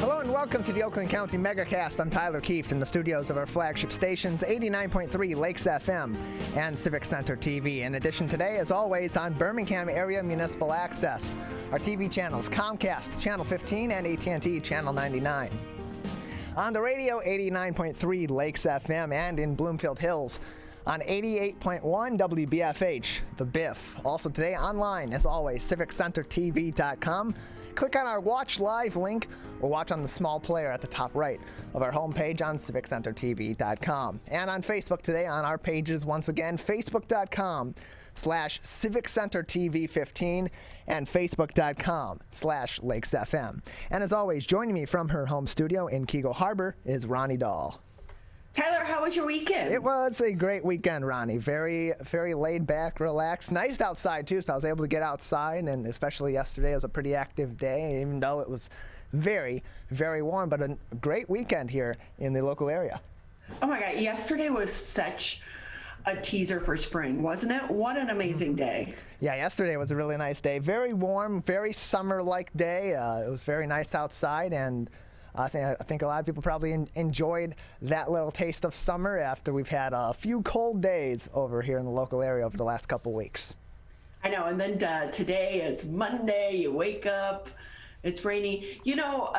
Hello and welcome to the Oakland County Megacast. I'm Tyler Keefe in the studios of our flagship stations, 89.3 Lakes FM and Civic Center TV. In addition today, as always, on Birmingham Area Municipal Access, our TV channels, Comcast, Channel 15, and AT&T, Channel 99. On the radio, 89.3 Lakes FM, and in Bloomfield Hills, on 88.1 WBFH, The Biff. Also today online, as always, CivicCenterTV.com. Click on our Watch Live link or watch on the small player at the top right of our homepage on CivicCenterTV.com. And on Facebook today on our pages, once again, Facebook.com/CivicCenterTV15 and Facebook.com/LakesFM. And as always, joining me from her home studio in Keego Harbor is Ronnie Dahl. Tyler, how was your weekend? It was a great weekend, Ronnie. Very, very laid back, relaxed. Nice outside, too, so I was able to get outside, and especially yesterday, it was a pretty active day, even though it was very, very warm, but a great weekend here in the local area. Oh, my God. Yesterday was such a teaser for spring, wasn't it? What an amazing day. Yeah, yesterday was a really nice day. Very warm, very summer-like day. It was very nice outside, and I think a lot of people probably enjoyed that little taste of summer after we've had a few cold days over here in the local area over the last couple weeks. I know, and then today it's Monday, you wake up, it's rainy. You know,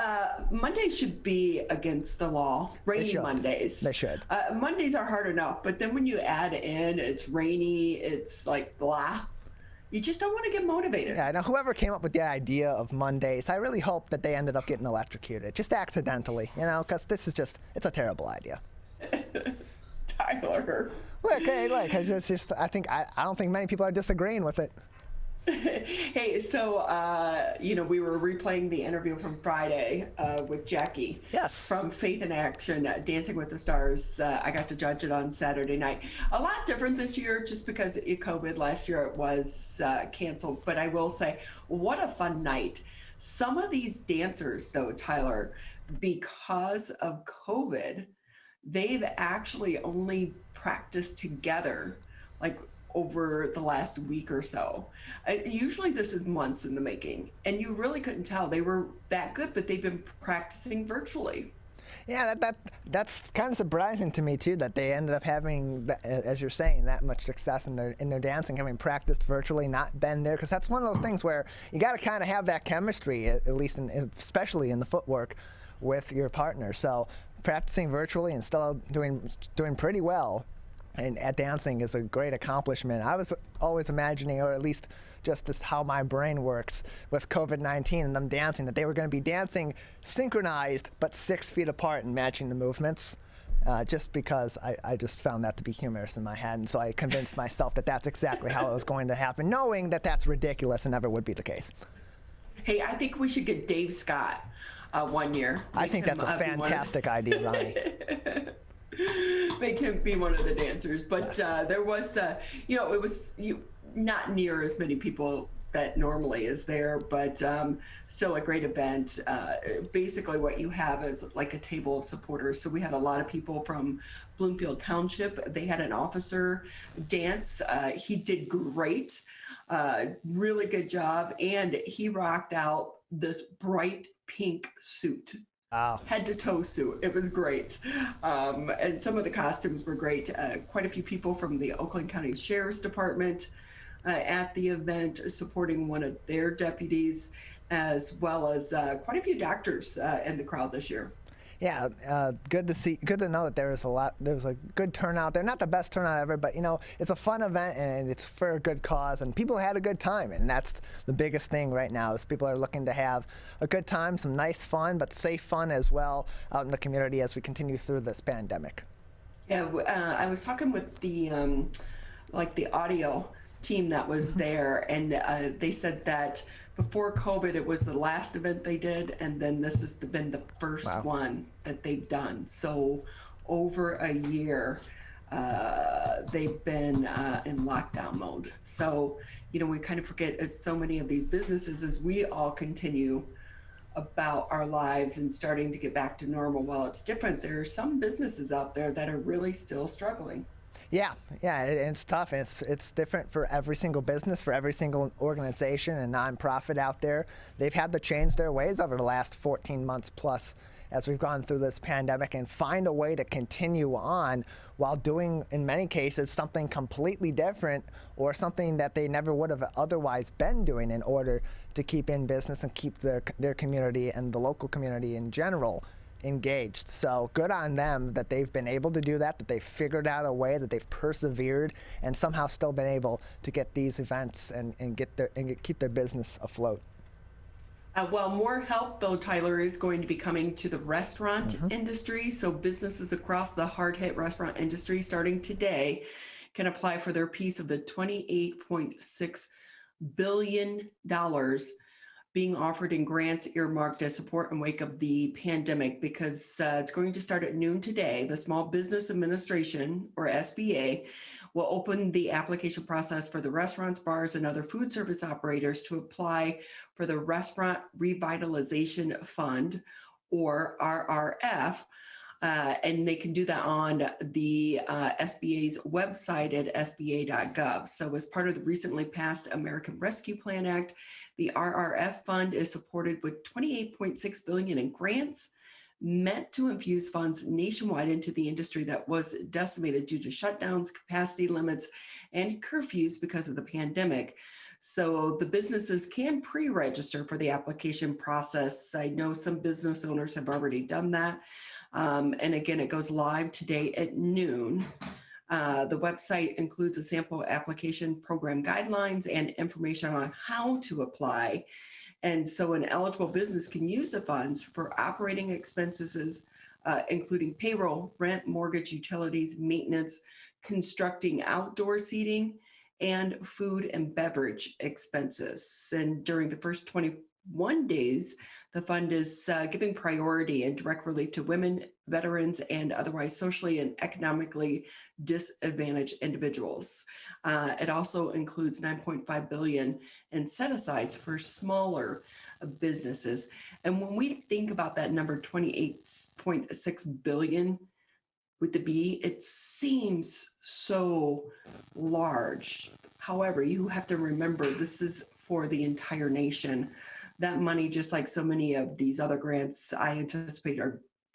Mondays should be against the law, rainy Mondays. They should. Mondays are hard enough, but then when you add in it's rainy, it's like blah. You just don't want to get motivated. Yeah, now whoever came up with the idea of Mondays, I really hope that they ended up getting electrocuted, just accidentally, you know, because this is just, it's a terrible idea. Tyler. Look, hey, look, it's just, I don't think many people are disagreeing with it. Hey, so, you know, we were replaying the interview from Friday with Jackie. Yes. From Faith in Action, Dancing with the Stars. I got to judge it on Saturday night. A lot different this year just because of COVID. Last year it was canceled. But I will say, what a fun night. Some of these dancers, though, Tyler, because of COVID, they've actually only practiced together, like, over the last week or so. Usually this is months in the making, and you really couldn't tell they were that good, but they've been practicing virtually. Yeah, that's kind of surprising to me too, that they ended up having, as you're saying, that much success in their dancing, having practiced virtually, not been there, because that's one of those things where you got to kind of have that chemistry, at least especially in the footwork, with your partner. So practicing virtually and still doing pretty well and at dancing is a great accomplishment. I was always imagining, or at least just this how my brain works with COVID-19 and them dancing, that they were going to be dancing synchronized but 6 feet apart and matching the movements, just because I just found that to be humorous in my head. And so I convinced myself that that's exactly how it was going to happen, knowing that that's ridiculous and never would be the case. Hey, I think we should get Dave Scott one year. I think that's a fantastic idea, Ronnie. Make him be one of the dancers. But yes. There was, you know, it was not near as many people that normally is there, but still a great event. Basically what you have is like a table of supporters. So we had a lot of people from Bloomfield Township. They had an officer dance. He did great, really good job. And he rocked out this bright pink suit. Wow. Head to toe suit. It was great. And some of the costumes were great. Quite a few people from the Oakland County Sheriff's Department at the event supporting one of their deputies, as well as quite a few doctors in the crowd this year. Yeah, good to know that there was a good turnout there. Not the best turnout ever, but you know, it's a fun event and it's for a good cause, and people had a good time, and that's the biggest thing right now is people are looking to have a good time, some nice fun, but safe fun as well out in the community as we continue through this pandemic. Yeah, I was talking with the the audio team that was there, and they said that before COVID, it was the last event they did, and then this has been the first one that they've done. So over a year, they've been in lockdown mode. So, you know, we kind of forget, as so many of these businesses, as we all continue about our lives and starting to get back to normal. Well, it's different. There are some businesses out there that are really still struggling. Yeah, it's tough. It's different for every single business, for every single organization and nonprofit out there. They've had to change their ways over the last 14 months plus as we've gone through this pandemic and find a way to continue on while doing, in many cases, something completely different or something that they never would have otherwise been doing in order to keep in business and keep their community and the local community in general engaged. So good on them that they've been able to do that they've figured out a way, that they've persevered and somehow still been able to get these events and keep their business afloat. Well, more help, though, Tyler, is going to be coming to the restaurant industry. So businesses across the hard-hit restaurant industry starting today can apply for their piece of the $28.6 billion being offered in grants earmarked to support in wake of the pandemic, because it's going to start at noon today. The Small Business Administration, or SBA, will open the application process for the restaurants, bars, and other food service operators to apply for the Restaurant Revitalization Fund, or RRF. And they can do that on the SBA's website at sba.gov. So as part of the recently passed American Rescue Plan Act, the RRF fund is supported with $28.6 billion in grants meant to infuse funds nationwide into the industry that was decimated due to shutdowns, capacity limits, and curfews because of the pandemic. So the businesses can pre-register for the application process. I know some business owners have already done that. And again, it goes live today at noon. The website includes a sample application program guidelines and information on how to apply. And so an eligible business can use the funds for operating expenses, including payroll, rent, mortgage, utilities, maintenance, constructing outdoor seating, and food and beverage expenses. And during the first 21 days, the fund is giving priority and direct relief to women, veterans, and otherwise socially and economically disadvantaged individuals. It also includes $9.5 billion in set-asides for smaller businesses. And when we think about that number, $28.6 billion with the B, it seems so large. However, you have to remember this is for the entire nation. That money, just like so many of these other grants, I anticipate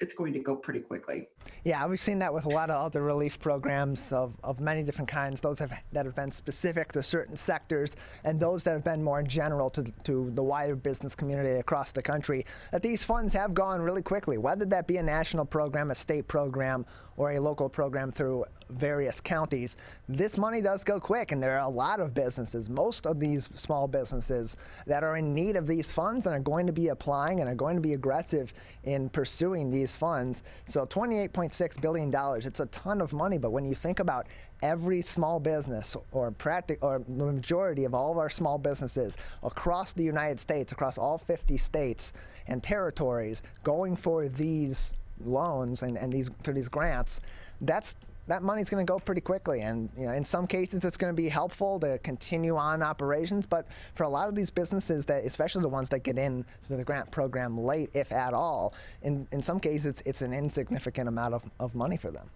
it's going to go pretty quickly. Yeah, we've seen that with a lot of other relief programs of many different kinds, those that have been specific to certain sectors and those that have been more general to the wider business community across the country, that these funds have gone really quickly, whether that be a national program, a state program, or a local program through various counties. This money does go quick, and there are a lot of businesses, most of these small businesses, that are in need of these funds and are going to be applying and are going to be aggressive in pursuing these funds. So $28.6 billion, it's a ton of money, but when you think about every small business or the majority of all of our small businesses across the United States, across all 50 states and territories, going for these loans and these grants, that money's going to go pretty quickly. And in some cases it's going to be helpful to continue on operations, but for a lot of these businesses, that especially the ones that get into the grant program late, if at all, in some cases it's an insignificant amount of money for them.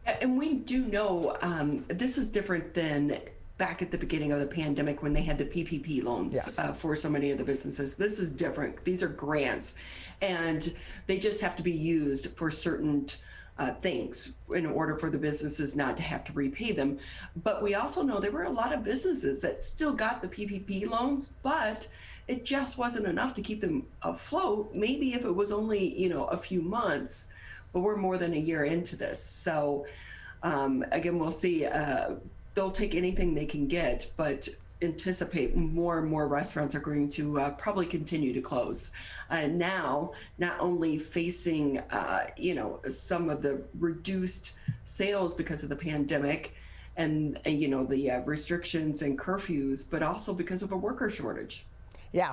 And we do know this is different than back at the beginning of the pandemic when they had the PPP loans. Yes. For so many of the businesses. This is different. These are grants, and they just have to be used for certain things in order for the businesses not to have to repay them. But we also know there were a lot of businesses that still got the PPP loans, but it just wasn't enough to keep them afloat. Maybe if it was only, a few months, but we're more than a year into this. So again, we'll see. They'll take anything they can get, but anticipate more and more restaurants are going to probably continue to close. Now, not only facing, some of the reduced sales because of the pandemic and the restrictions and curfews, but also because of a worker shortage. Yeah,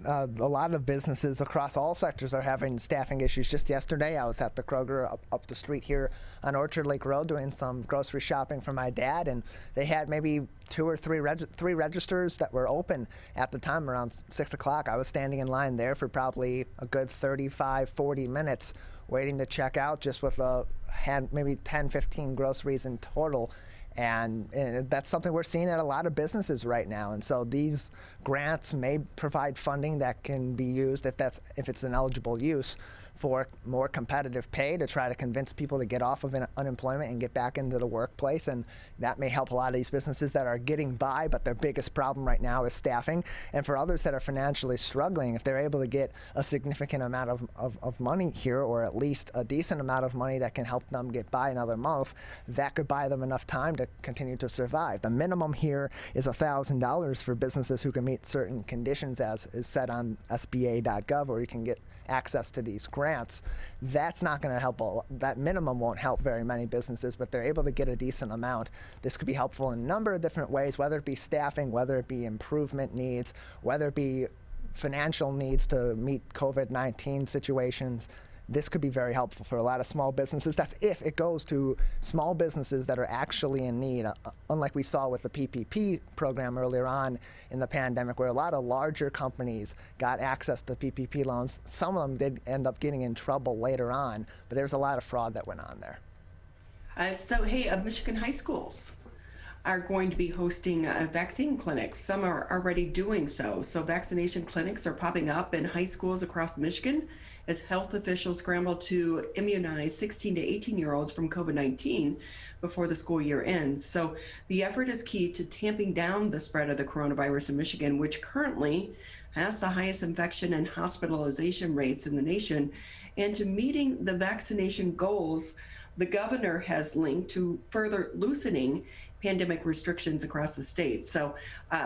a lot of businesses across all sectors are having staffing issues. Just yesterday, I was at the Kroger up the street here on Orchard Lake Road doing some grocery shopping for my dad, and they had maybe two or three registers that were open at the time around 6 o'clock. I was standing in line there for probably a good 35, 40 minutes waiting to check out, just with had maybe 10, 15 groceries in total. And that's something we're seeing at a lot of businesses right now. And so these grants may provide funding that can be used, if it's an eligible use, for more competitive pay to try to convince people to get off of unemployment and get back into the workplace. And that may help a lot of these businesses that are getting by, but their biggest problem right now is staffing. And for others that are financially struggling, if they're able to get a significant amount of money here, or at least a decent amount of money that can help them get by another month, that could buy them enough time to continue to survive. The minimum here is $1,000 for businesses who can meet certain conditions, as is said on SBA.gov, or you can get access to these grants. That's not going to help. That minimum won't help very many businesses, but they're able to get a decent amount. This could be helpful in a number of different ways, whether it be staffing, whether it be improvement needs, whether it be financial needs to meet COVID-19 situations. This could be very helpful for a lot of small businesses. That's if it goes to small businesses that are actually in need, unlike we saw with the PPP program earlier on in the pandemic, where a lot of larger companies got access to PPP loans. Some of them did end up getting in trouble later on, but there's a lot of fraud that went on there. Michigan high schools are going to be hosting vaccine clinics. Some are already doing so. So vaccination clinics are popping up in high schools across Michigan as health officials scramble to immunize 16 to 18-year-olds from COVID-19 before the school year ends. So the effort is key to tamping down the spread of the coronavirus in Michigan, which currently has the highest infection and hospitalization rates in the nation. And to meeting the vaccination goals, the governor has linked to further loosening pandemic restrictions across the state. So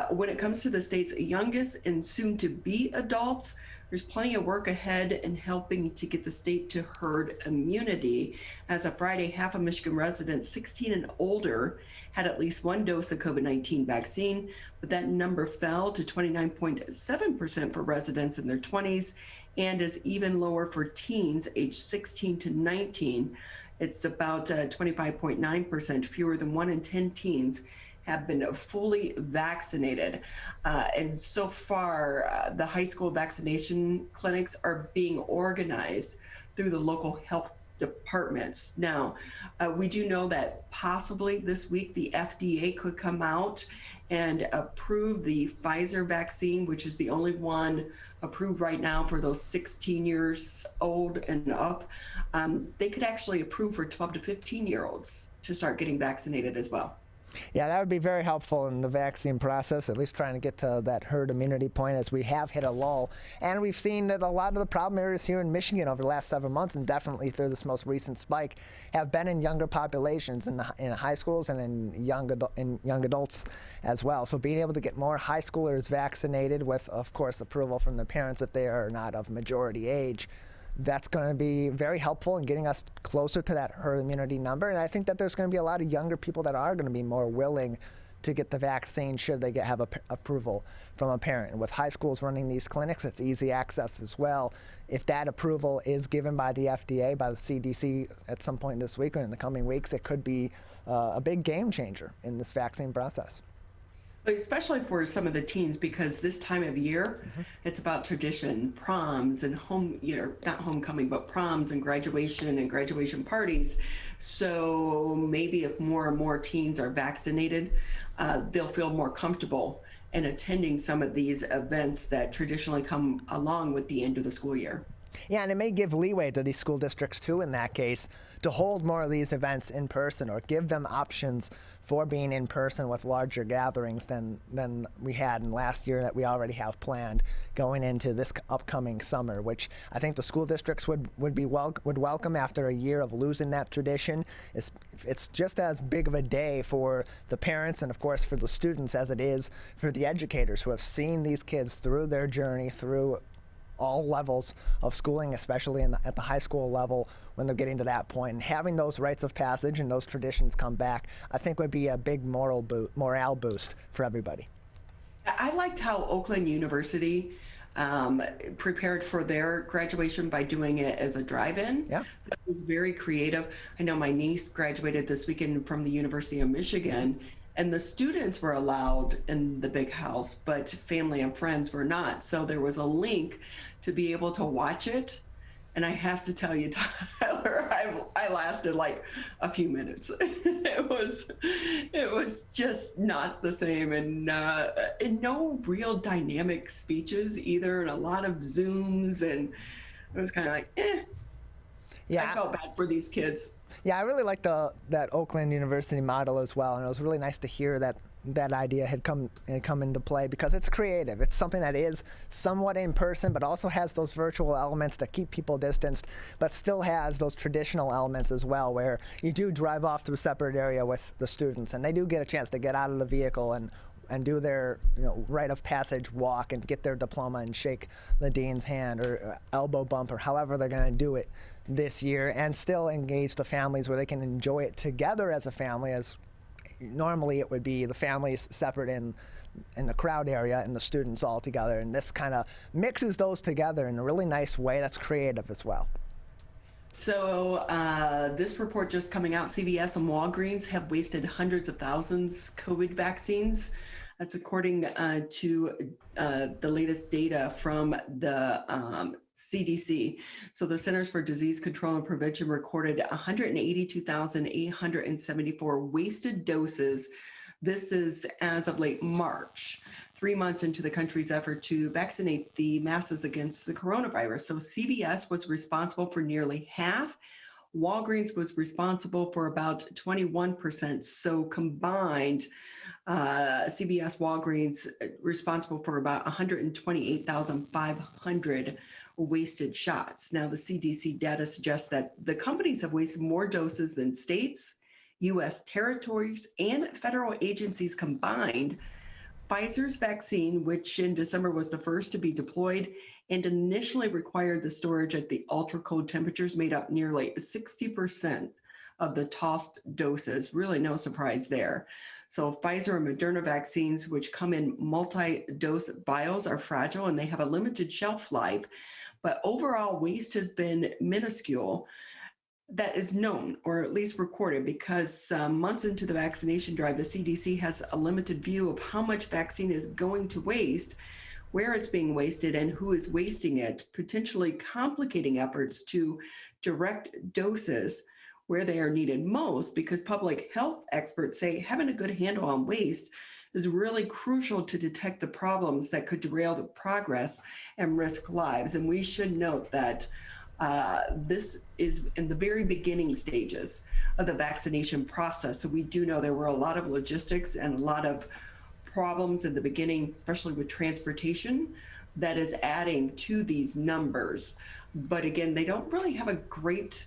when it comes to the state's youngest and soon to be adults, there's plenty of work ahead in helping to get the state to herd immunity. As of Friday, half of Michigan residents 16 and older had at least one dose of COVID-19 vaccine, but that number fell to 29.7% for residents in their 20s and is even lower for teens aged 16 to 19. It's about 25.9%, fewer than 1 in 10 teens have been fully vaccinated. And so far, the high school vaccination clinics are being organized through the local health departments. Now, we do know that possibly this week the FDA could come out and approve the Pfizer vaccine, which is the only one approved right now for those 16 years old and up. They could actually approve for 12 to 15-year-olds to start getting vaccinated as well. Yeah, that would be very helpful in the vaccine process, at least trying to get to that herd immunity point, as we have hit a lull. And we've seen that a lot of the problem areas here in Michigan over the last 7 months, and definitely through this most recent spike, have been in younger populations, in high schools and in young adults as well. So being able to get more high schoolers vaccinated with, of course, approval from the parents if they are not of majority age, that's going to be very helpful in getting us closer to that herd immunity number. And I think that there's going to be a lot of younger people that are going to be more willing to get the vaccine should they have approval from a parent. And with high schools running these clinics, it's easy access as well. If that approval is given by the FDA, by the CDC at some point this week or in the coming weeks, it could be a big game changer in this vaccine process. Especially for some of the teens, because this time of year, it's about tradition, proms and not homecoming, but proms and graduation parties. So maybe if more and more teens are vaccinated, they'll feel more comfortable in attending some of these events that traditionally come along with the end of the school year. Yeah, and it may give leeway to these school districts too, in that case, to hold more of these events in person, or give them options for being in person with larger gatherings than we had in last year, that we already have planned going into this upcoming summer, which I think the school districts would welcome after a year of losing that tradition. It's just as big of a day for the parents and, of course, for the students as it is for the educators who have seen these kids through their journey, through all levels of schooling, especially at the high school level when they're getting to that point. And having those rites of passage and those traditions come back, I think would be a big morale boost for everybody. I liked how Oakland University prepared for their graduation by doing it as a drive-in. Yeah. That was very creative. I know my niece graduated this weekend from the University of Michigan, and the students were allowed in the big house, but family and friends were not. So there was a link to be able to watch it. And I have to tell you, Tyler, I lasted like a few minutes. It was just not the same, and no real dynamic speeches either, and a lot of Zooms, and it was kind of like, Yeah. I felt bad for these kids. Yeah, I really like that Oakland University model as well, and it was really nice to hear that idea had come into play, because it's creative. It's something that is somewhat in person, but also has those virtual elements that keep people distanced, but still has those traditional elements as well, where you do drive off to a separate area with the students, and they do get a chance to get out of the vehicle and do their rite of passage walk and get their diploma and shake the dean's hand or elbow bump or however they're going to do it this year, and still engage the families where they can enjoy it together as a family, as normally it would be the families separate in the crowd area and the students all together. And this kind of mixes those together in a really nice way that's creative as well. So this report just coming out, CVS and Walgreens have wasted hundreds of thousands COVID vaccines. That's according to the latest data from the CDC. So the Centers for Disease Control and Prevention recorded 182,874 wasted doses. This is as of late March, 3 months into the country's effort to vaccinate the masses against the coronavirus. So CVS was responsible for nearly half. Walgreens was responsible for about 21%. So combined, CVS, Walgreens responsible for about 128,500 wasted shots. Now, the CDC data suggests that the companies have wasted more doses than states, U.S. territories, and federal agencies combined. Pfizer's vaccine, which in December was the first to be deployed and initially required the storage at the ultra-cold temperatures, made up nearly 60% of the tossed doses. Really no surprise there. So Pfizer and Moderna vaccines, which come in multi-dose vials, are fragile and they have a limited shelf life. But overall waste has been minuscule. That is known, or at least recorded, because months into the vaccination drive, the CDC has a limited view of how much vaccine is going to waste, where it's being wasted, and who is wasting it, potentially complicating efforts to direct doses where they are needed most, because public health experts say having a good handle on waste is really crucial to detect the problems that could derail the progress and risk lives. And we should note that this is in the very beginning stages of the vaccination process. So we do know there were a lot of logistics and a lot of problems in the beginning, especially with transportation, that is adding to these numbers. But again, they don't really have a great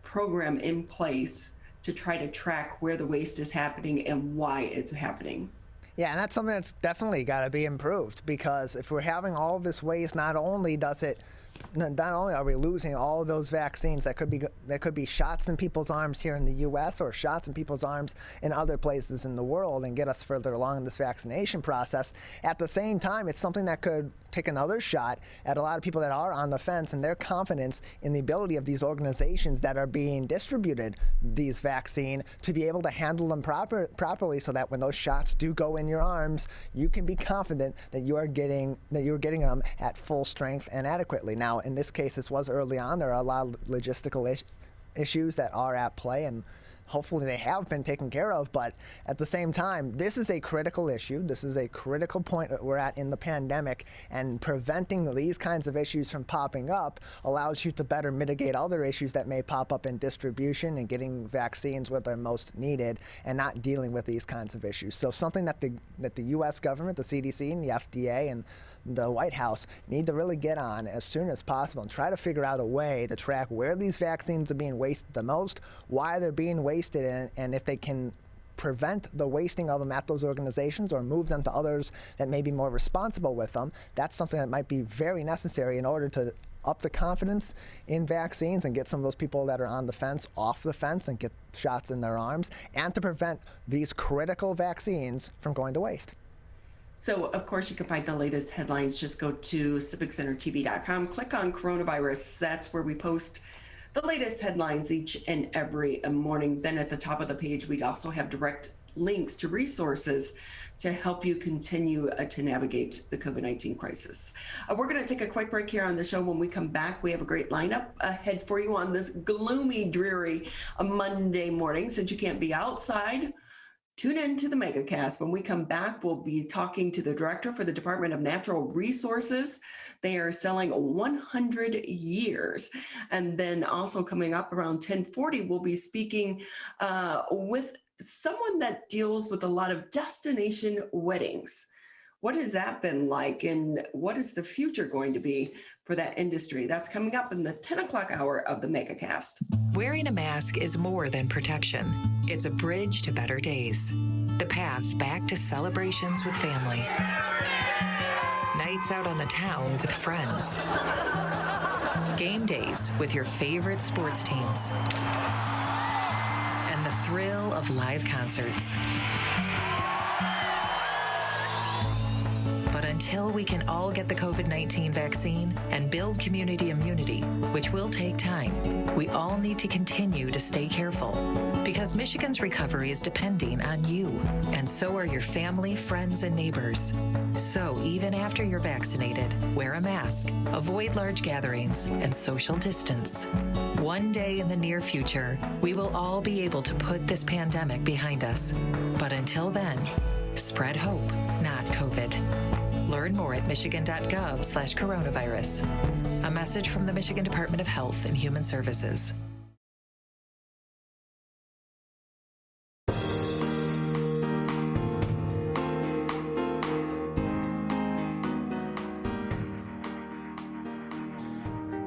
program in place to try to track where the waste is happening and why it's happening. Yeah, and that's something that's definitely got to be improved, because if we're having all this waste, not only are we losing all of those vaccines that could be shots in people's arms here in the U.S. or shots in people's arms in other places in the world and get us further along in this vaccination process. At the same time, it's something that could take another shot at a lot of people that are on the fence and their confidence in the ability of these organizations that are being distributed these vaccine to be able to handle them properly, so that when those shots do go in your arms, you can be confident that you're getting them at full strength and adequately. Now, in this case, this was early on. There are a lot of logistical issues that are at play, and hopefully they have been taken care of. But at the same time, this is a critical issue. This is a critical point that we're at in the pandemic, and preventing these kinds of issues from popping up allows you to better mitigate other issues that may pop up in distribution and getting vaccines where they're most needed, and not dealing with these kinds of issues. So something that the U.S. government, the CDC and the FDA and the White House need to really get on as soon as possible and try to figure out a way to track where these vaccines are being wasted the most, why they're being wasted, and if they can prevent the wasting of them at those organizations or move them to others that may be more responsible with them. That's something that might be very necessary in order to up the confidence in vaccines and get some of those people that are on the fence off the fence and get shots in their arms, and to prevent these critical vaccines from going to waste. So, of course, you can find the latest headlines. Just go to civiccentertv.com, click on coronavirus. That's where we post the latest headlines each and every morning. Then at the top of the page, we also have direct links to resources to help you continue to navigate the COVID-19 crisis. We're going to take a quick break here on the show. When we come back, we have a great lineup ahead for you on this gloomy, dreary Monday morning. Since you can't be outside, tune in to the Megacast. When we come back, we'll be talking to the director for the Department of Natural Resources. They are selling 100 years. And then also coming up around 10:40, we'll be speaking with someone that deals with a lot of destination weddings. What has that been like, and what is the future going to be for that industry? That's coming up in the 10 o'clock hour of the Megacast. Wearing a mask is more than protection. It's a bridge to better days. The path back to celebrations with family. Nights out on the town with friends. Game days with your favorite sports teams. And the thrill of live concerts. But until we can all get the COVID-19 vaccine and build community immunity, which will take time, we all need to continue to stay careful, because Michigan's recovery is depending on you, and so are your family, friends, and neighbors. So even after you're vaccinated, wear a mask, avoid large gatherings, and social distance. One day in the near future, we will all be able to put this pandemic behind us. But until then, spread hope, not COVID. Learn more at michigan.gov/coronavirus. A message from the Michigan Department of Health and Human Services.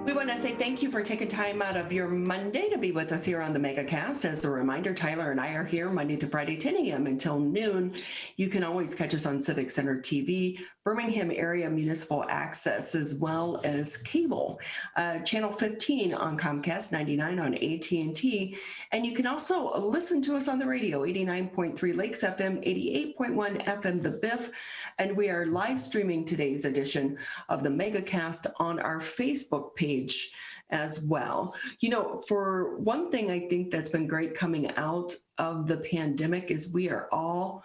We want to say thank you for taking time out of your Monday to be with us here on the Megacast. As a reminder, Tyler and I are here Monday to Friday, 10 a.m. until noon. You can always catch us on Civic Center TV, Birmingham Area Municipal Access, as well as cable, Channel 15 on Comcast, 99 on AT&T. And you can also listen to us on the radio, 89.3 Lakes FM, 88.1 FM The Biff. And we are live streaming today's edition of the Megacast on our Facebook page as well. You know, for one thing, I think that's been great coming out of the pandemic is we are all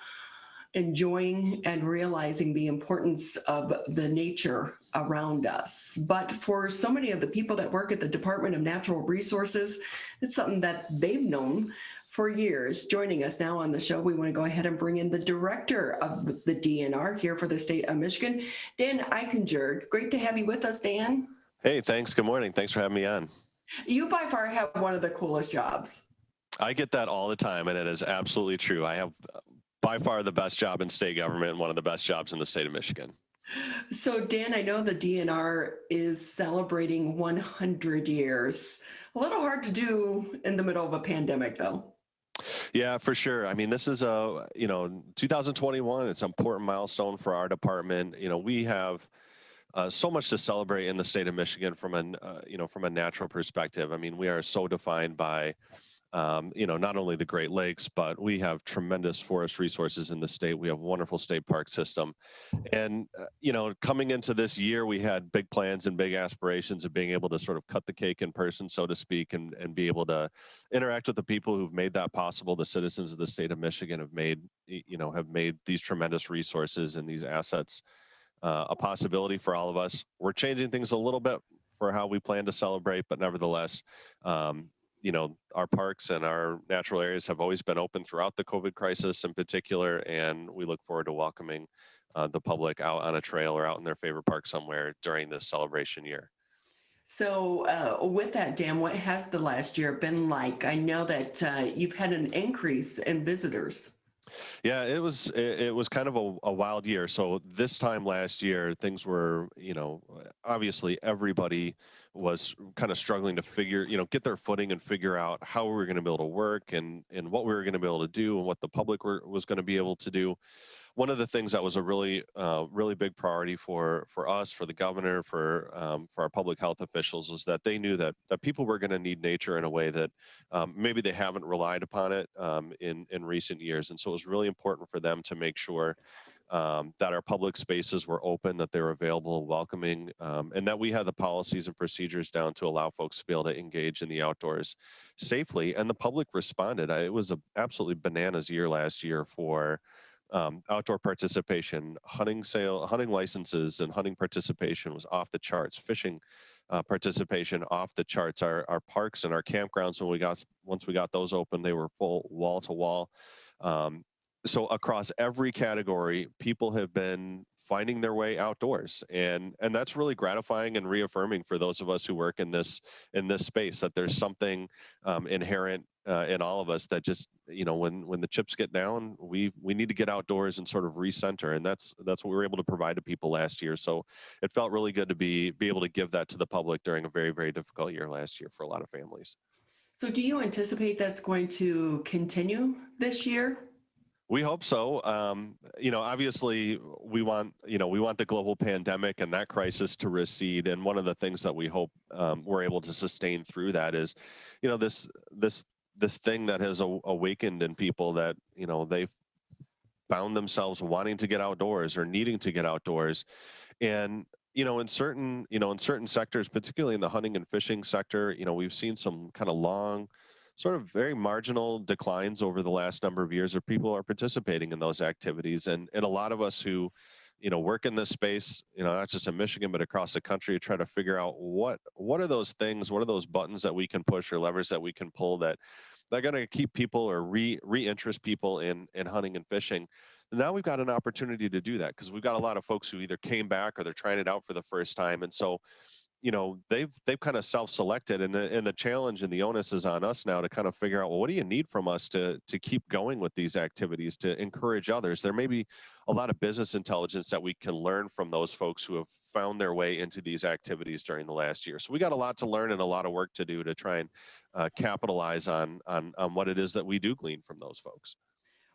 enjoying and realizing the importance of the nature around us. But for so many of the people that work at the Department of Natural Resources, it's something that they've known for years. Joining us now on the show, we want to go ahead and bring in the director of the DNR here for the state of Michigan, Dan Eichinger. Great to have you with us, Dan. Hey, thanks. Good morning. Thanks for having me on. You by far have one of the coolest jobs. I get that all the time, and it is absolutely true. I have by far the best job in state government and one of the best jobs in the state of Michigan. So, Dan, I know the DNR is celebrating 100 years. A little hard to do in the middle of a pandemic, though. Yeah, for sure. I mean, this is 2021. It's an important milestone for our department. We have so much to celebrate in the state of Michigan from a natural perspective. I mean, we are so defined by not only the Great Lakes, but we have tremendous forest resources in the state. We have a wonderful state park system. And, coming into this year, we had big plans and big aspirations of being able to sort of cut the cake in person, so to speak, and be able to interact with the people who've made that possible. The citizens of the state of Michigan have made these tremendous resources and these assets a possibility for all of us. We're changing things a little bit for how we plan to celebrate, but nevertheless, our parks and our natural areas have always been open throughout the COVID crisis in particular, and we look forward to welcoming the public out on a trail or out in their favorite park somewhere during this celebration year. So with that, Dan, what has the last year been like? I know that you've had an increase in visitors. Yeah, it was kind of a wild year. So this time last year, things were, obviously everybody was kind of struggling to get their footing and figure out how we were going to be able to work and what we were going to be able to do and what the public was going to be able to do. One of the things that was a really big priority for us, for the governor, for our public health officials, was that they knew that people were going to need nature in a way that maybe they haven't relied upon it in recent years. And so it was really important for them to make sure that our public spaces were open, that they were available, welcoming, and that we had the policies and procedures down to allow folks to be able to engage in the outdoors safely. And the public responded. It was an absolutely bananas year last year for outdoor participation. Hunting licenses and hunting participation was off the charts. Fishing participation off the charts. Our parks and our campgrounds, once we got those open, they were full wall to wall. So across every category, people have been finding their way outdoors, and that's really gratifying and reaffirming for those of us who work in this space, that there's something inherent in all of us that just, when the chips get down, we need to get outdoors and sort of recenter, and that's what we were able to provide to people last year. So it felt really good to be able to give that to the public during a very, very difficult year last year for a lot of families. So do you anticipate that's going to continue this year? We hope so. Obviously, we want the global pandemic and that crisis to recede. And one of the things that we hope we're able to sustain through that is, this thing that has awakened in people that, they've found themselves wanting to get outdoors or needing to get outdoors. And, in certain sectors, particularly in the hunting and fishing sector, we've seen some kind of long, sort of very marginal declines over the last number of years, where people are participating in those activities. And a lot of us who, work in this space, not just in Michigan, but across the country, try to figure out what are those things, what are those buttons that we can push or levers that we can pull that they're going to keep people or reinterest people in hunting and fishing. And now we've got an opportunity to do that, because we've got a lot of folks who either came back or they're trying it out for the first time. And so, they've kind of self-selected, and the challenge and the onus is on us now to kind of figure out, well, what do you need from us to keep going with these activities, to encourage others? There may be a lot of business intelligence that we can learn from those folks who have found their way into these activities during the last year. So we got a lot to learn and a lot of work to do to try and capitalize on what it is that we do glean from those folks.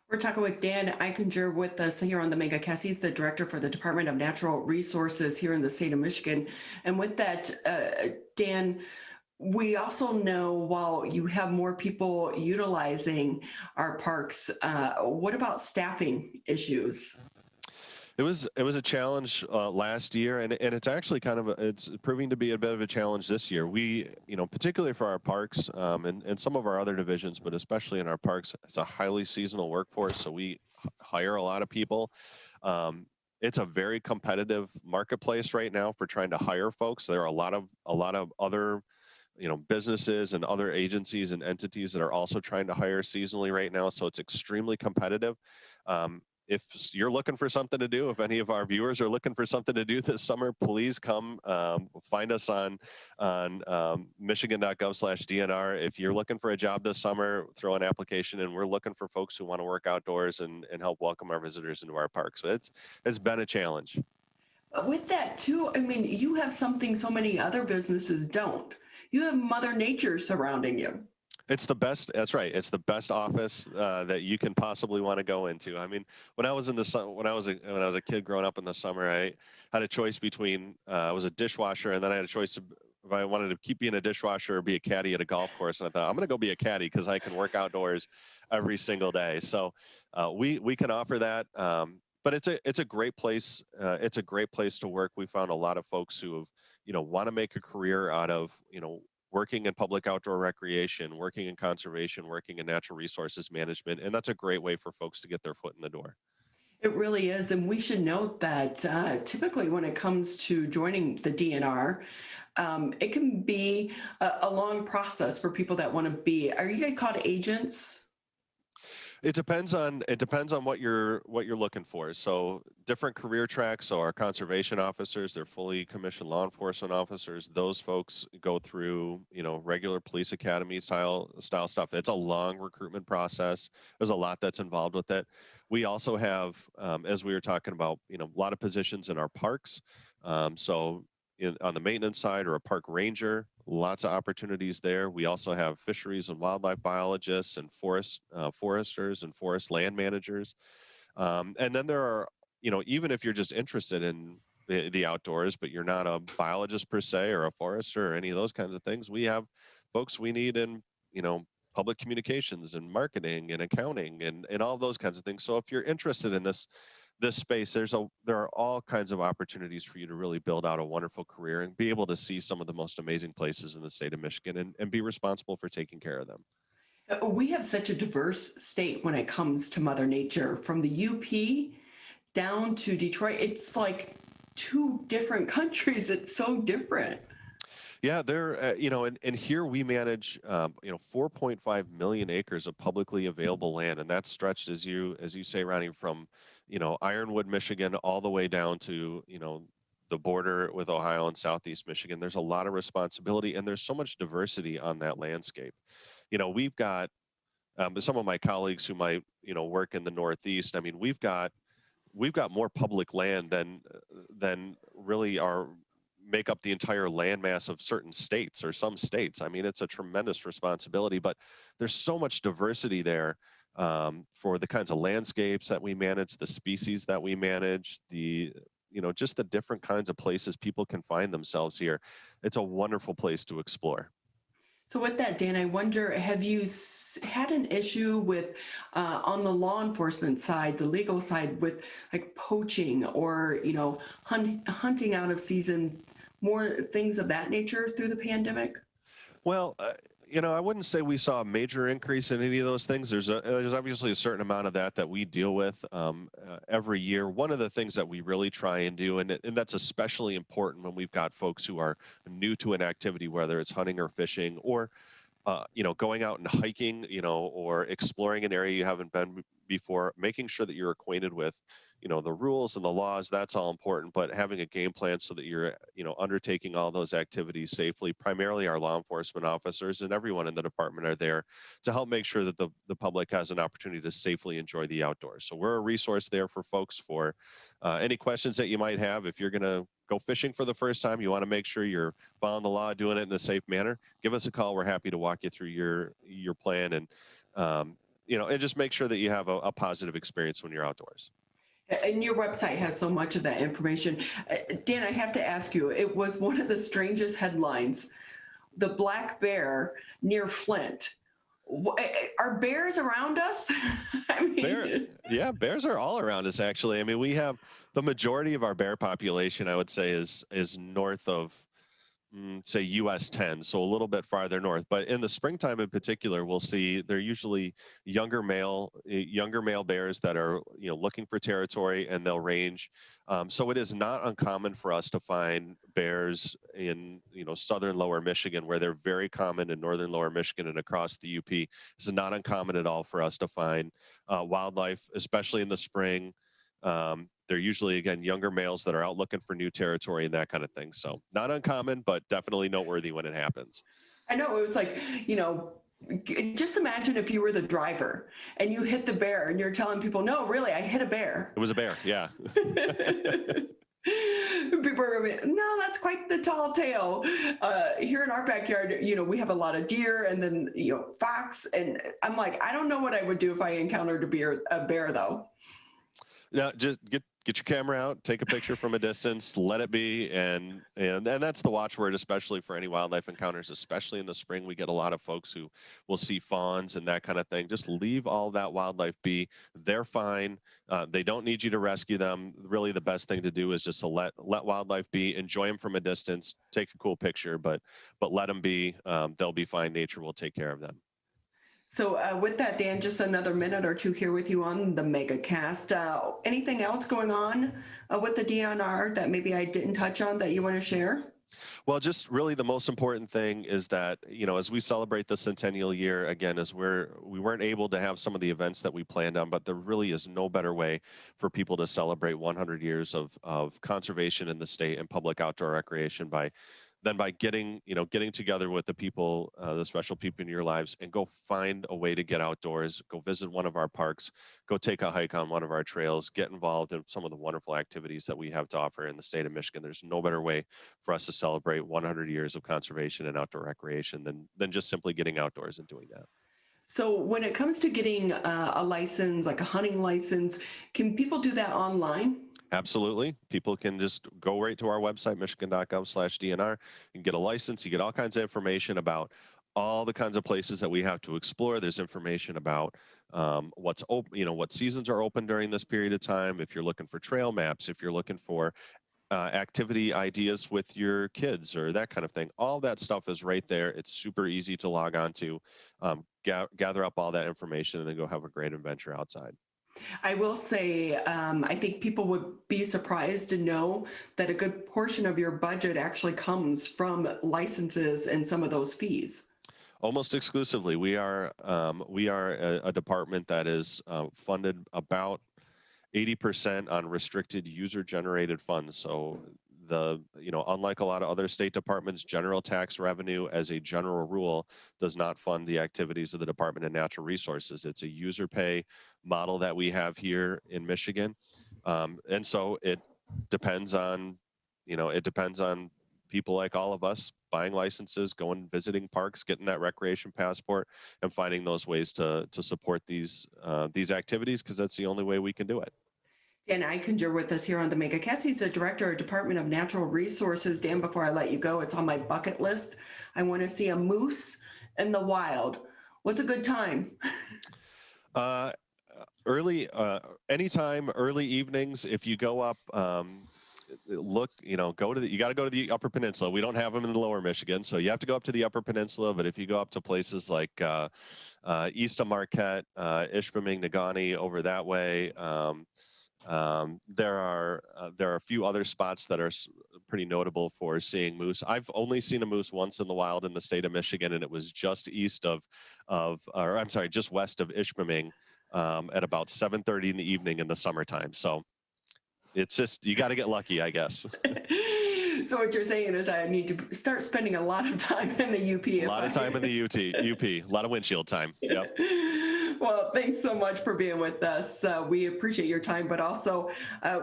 We're talking with Dan Eichinger with us here on the Megacast. He's the director for the Department of Natural Resources here in the state of Michigan. And with that, Dan, we also know, while you have more people utilizing our parks, what about staffing issues? It was a challenge last year, and it's actually it's proving to be a bit of a challenge this year. We, particularly for our parks and some of our other divisions, but especially in our parks, it's a highly seasonal workforce, so we hire a lot of people. It's a very competitive marketplace right now for trying to hire folks. There are a lot of other businesses and other agencies and entities that are also trying to hire seasonally right now, so it's extremely competitive. If you're looking for something to do, if any of our viewers are looking for something to do this summer, please come find us on michigan.gov/DNR. If you're looking for a job this summer, throw an application in. We're looking for folks who want to work outdoors and help welcome our visitors into our park. So it's been a challenge. But with that too, I mean, you have something so many other businesses don't. You have Mother Nature surrounding you. It's the best. That's right. It's the best office that you can possibly want to go into. I mean, when I was a kid growing up in the summer, I had a choice between I was a dishwasher, and then I had a choice if I wanted to keep being a dishwasher or be a caddy at a golf course. And I thought, I'm going to go be a caddy because I can work outdoors every single day. So we can offer that. But it's a great place. It's a great place to work. We found a lot of folks who have want to make a career out of working in public outdoor recreation, working in conservation, working in natural resources management. And that's a great way for folks to get their foot in the door. It really is. And we should note that typically when it comes to joining the DNR, it can be a long process for people that want to be. Are you guys called agents? It depends on what you're looking for. So different career tracks. So our conservation officers, they're fully commissioned law enforcement officers. Those folks go through regular police academy style stuff. It's a long recruitment process. There's a lot that's involved with it. We also have, as we were talking about, a lot of positions in our parks. On the maintenance side, or a park ranger, lots of opportunities there. We also have fisheries and wildlife biologists and foresters and forest land managers. And then there are, even if you're just interested in the outdoors, but you're not a biologist per se or a forester or any of those kinds of things, we have folks we need in, public communications and marketing and accounting and all those kinds of things. So if you're interested in this this space, there are all kinds of opportunities for you to really build out a wonderful career and be able to see some of the most amazing places in the state of Michigan and be responsible for taking care of them. We have such a diverse state when it comes to Mother Nature, from the UP down to Detroit. It's like two different countries. It's so different. Yeah, and here we manage, 4.5 million acres of publicly available land, and that's stretched, as you say, Ronnie, from, Ironwood, Michigan, all the way down to, the border with Ohio and Southeast Michigan. There's a lot of responsibility, and there's so much diversity on that landscape. We've got some of my colleagues who might, work in the Northeast. I mean, we've got more public land than really make up the entire landmass of certain states or some states. I mean, it's a tremendous responsibility, but there's so much diversity there for the kinds of landscapes that we manage, the species that we manage, just the different kinds of places people can find themselves here. It's a wonderful place to explore. So with that, Dan, I wonder, have you had an issue with, on the law enforcement side, the legal side, with like poaching or, hunting out of season, more things of that nature through the pandemic? Well, I wouldn't say we saw a major increase in any of those things. There's obviously a certain amount of that we deal with every year. One of the things that we really try and do, and that's especially important when we've got folks who are new to an activity, whether it's hunting or fishing or, going out and hiking, or exploring an area you haven't been before, making sure that you're acquainted with, the rules and the laws, that's all important, but having a game plan so that you're, undertaking all those activities safely. Primarily our law enforcement officers and everyone in the department are there to help make sure that the public has an opportunity to safely enjoy the outdoors. So we're a resource there for folks for any questions that you might have. If you're going to go fishing for the first time, you want to make sure you're following the law, doing it in a safe manner, give us a call. We're happy to walk you through your plan and, and just make sure that you have a positive experience when you're outdoors. And your website has so much of that information. Dan, I have to ask you, it was one of the strangest headlines. The black bear near Flint. Are bears around us? I mean, bears are all around us, actually. I mean, we have the majority of our bear population, I would say, is north of, say, US 10, so a little bit farther north. But in the springtime in particular, we'll see they're usually younger male bears that are looking for territory, and they'll range. So it is not uncommon for us to find bears in southern lower Michigan, where they're very common in northern lower Michigan and across the UP. It's not uncommon at all for us to find wildlife, especially in the spring. They're usually, again, younger males that are out looking for new territory and that kind of thing. So not uncommon, but definitely noteworthy when it happens. I know, it was like, just imagine if you were the driver and you hit the bear and you're telling people, no, really, I hit a bear. It was a bear, yeah. People are going, no, that's quite the tall tale. Here in our backyard, we have a lot of deer and then, fox. And I'm like, I don't know what I would do if I encountered a bear though. Yeah, just get your camera out, take a picture from a distance, let it be, and that's the watchword, especially for any wildlife encounters, especially in the spring. We get a lot of folks who will see fawns and that kind of thing. Just leave all that wildlife be. They're fine. They don't need you to rescue them. Really, the best thing to do is just to let wildlife be, enjoy them from a distance, take a cool picture, but let them be. They'll be fine. Nature will take care of them. So with that, Dan, just another minute or two here with you on the Megacast. Anything else going on with the DNR that maybe I didn't touch on that you want to share? Well, just really the most important thing is that, as we celebrate the centennial year, again, as we weren't able to have some of the events that we planned on, but there really is no better way for people to celebrate 100 years of conservation in the state and public outdoor recreation than by getting together with the people, the special people in your lives, and go find a way to get outdoors, go visit one of our parks, go take a hike on one of our trails, get involved in some of the wonderful activities that we have to offer in the state of Michigan. There's no better way for us to celebrate 100 years of conservation and outdoor recreation than just simply getting outdoors and doing that. So when it comes to getting a license, like a hunting license, can people do that online? Absolutely. People can just go right to our website, michigan.gov/DNR, and get a license. You get all kinds of information about all the kinds of places that we have to explore. There's information about what's open, what seasons are open during this period of time. If you're looking for trail maps, if you're looking for activity ideas with your kids or that kind of thing, all that stuff is right there. It's super easy to log on to, gather up all that information, and then go have a great adventure outside. I will say, I think people would be surprised to know that a good portion of your budget actually comes from licenses and some of those fees. Almost exclusively. We are a department that is funded about 80% on restricted user-generated funds. So unlike a lot of other state departments, general tax revenue as a general rule does not fund the activities of the Department of Natural Resources. It's a user pay model that we have here in Michigan. And so it depends on people like all of us buying licenses, going visiting parks, getting that recreation passport, and finding those ways to support these activities, because that's the only way we can do it. Dan Eichinger with us here on the Megacast. He's the Director of Department of Natural Resources. Dan, before I let you go, it's on my bucket list. I want to see a moose in the wild. What's a good time? Anytime, early evenings. If you go up, you got to go to the Upper Peninsula. We don't have them in the Lower Michigan, so you have to go up to the Upper Peninsula. But if you go up to places like east of Marquette, Ishpeming, Negaunee, over that way, there are a few other spots that are pretty notable for seeing moose. I've only seen a moose once in the wild in the state of Michigan, and it was just west of Ishpeming at about 7:30 in the evening in the summertime. So it's just, you got to get lucky, I guess. So what you're saying is I need to start spending a lot of time in the UP. A lot of time in the UP, a lot of windshield time. Yep. Well, thanks so much for being with us. We appreciate your time, but also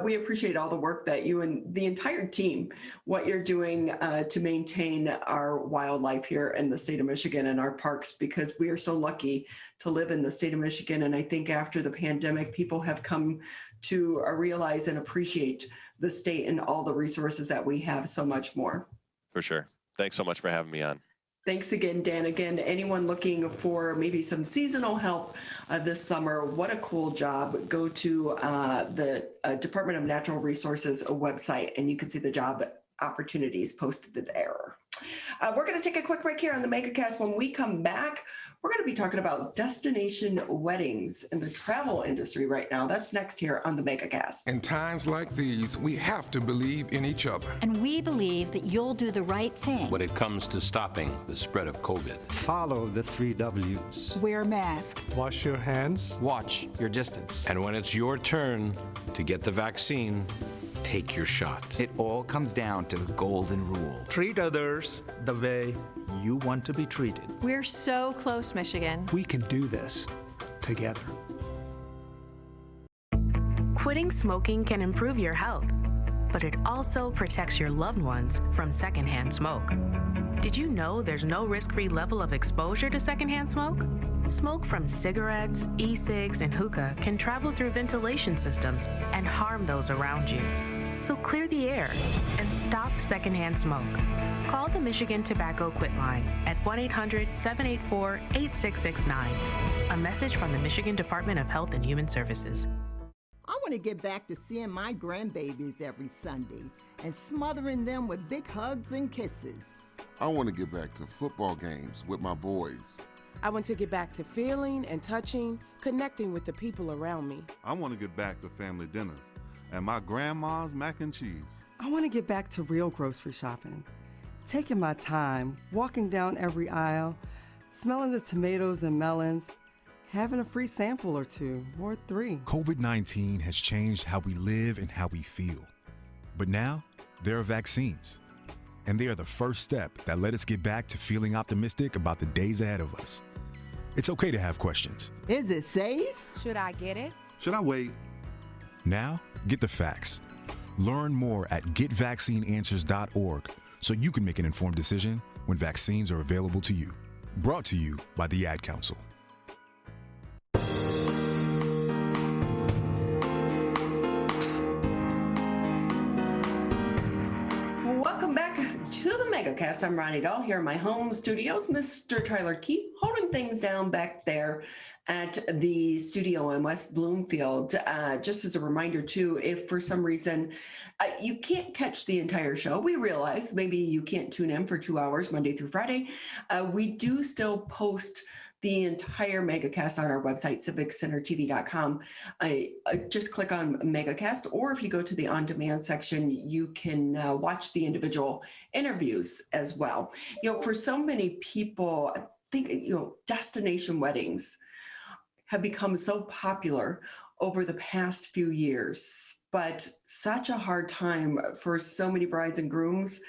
we appreciate all the work that you and the entire team, what you're doing to maintain our wildlife here in the state of Michigan and our parks, because we are so lucky to live in the state of Michigan. And I think after the pandemic, people have come to realize and appreciate the state and all the resources that we have so much more. For sure. Thanks so much for having me on. Thanks again, Dan. Again, anyone looking for maybe some seasonal help this summer, what a cool job. Go to the Department of Natural Resources website, and you can see the job opportunities posted there. We're going to take a quick break here on the Megacast. When we come back, we're going to be talking about destination weddings in the travel industry right now. That's next here on the Megacast. In times like these, we have to believe in each other. And we believe that you'll do the right thing. When it comes to stopping the spread of COVID. Follow the 3 W's. Wear a mask. Wash your hands. Watch your distance. And when it's your turn to get the vaccine, take your shot. It all comes down to the golden rule. Treat others the way you want to be treated. We're so close, Michigan. We can do this together. Quitting smoking can improve your health, but it also protects your loved ones from secondhand smoke. Did you know there's no risk-free level of exposure to secondhand smoke? Smoke from cigarettes, e-cigs, and hookah can travel through ventilation systems and harm those around you. So clear the air and stop secondhand smoke. Call the Michigan Tobacco Quit Line at 1-800-784-8669. A message from the Michigan Department of Health and Human Services. I want to get back to seeing my grandbabies every Sunday and smothering them with big hugs and kisses. I want to get back to football games with my boys. I want to get back to feeling and touching, connecting with the people around me. I want to get back to family dinners and my grandma's mac and cheese. I want to get back to real grocery shopping, taking my time, walking down every aisle, smelling the tomatoes and melons, having a free sample or 2 or 3. COVID-19 has changed how we live and how we feel. But now, there are vaccines. And they are the first step that let us get back to feeling optimistic about the days ahead of us. It's okay to have questions. Is it safe? Should I get it? Should I wait? Now, get the facts. Learn more at getvaccineanswers.org so you can make an informed decision when vaccines are available to you. Brought to you by the Ad Council. Welcome back to the Megacast. I'm Ronnie Dahl here in my home studios. Mr. Tyler Keith holding things down back there at the studio in West Bloomfield. Just as a reminder, too, if for some reason you can't catch the entire show, we realize maybe you can't tune in for 2 hours Monday through Friday. We do still post the entire Megacast on our website, civiccentertv.com. Just click on Megacast, or if you go to the on-demand section, you can watch the individual interviews as well. For so many people, I think, destination weddings have become so popular over the past few years, but such a hard time for so many brides and grooms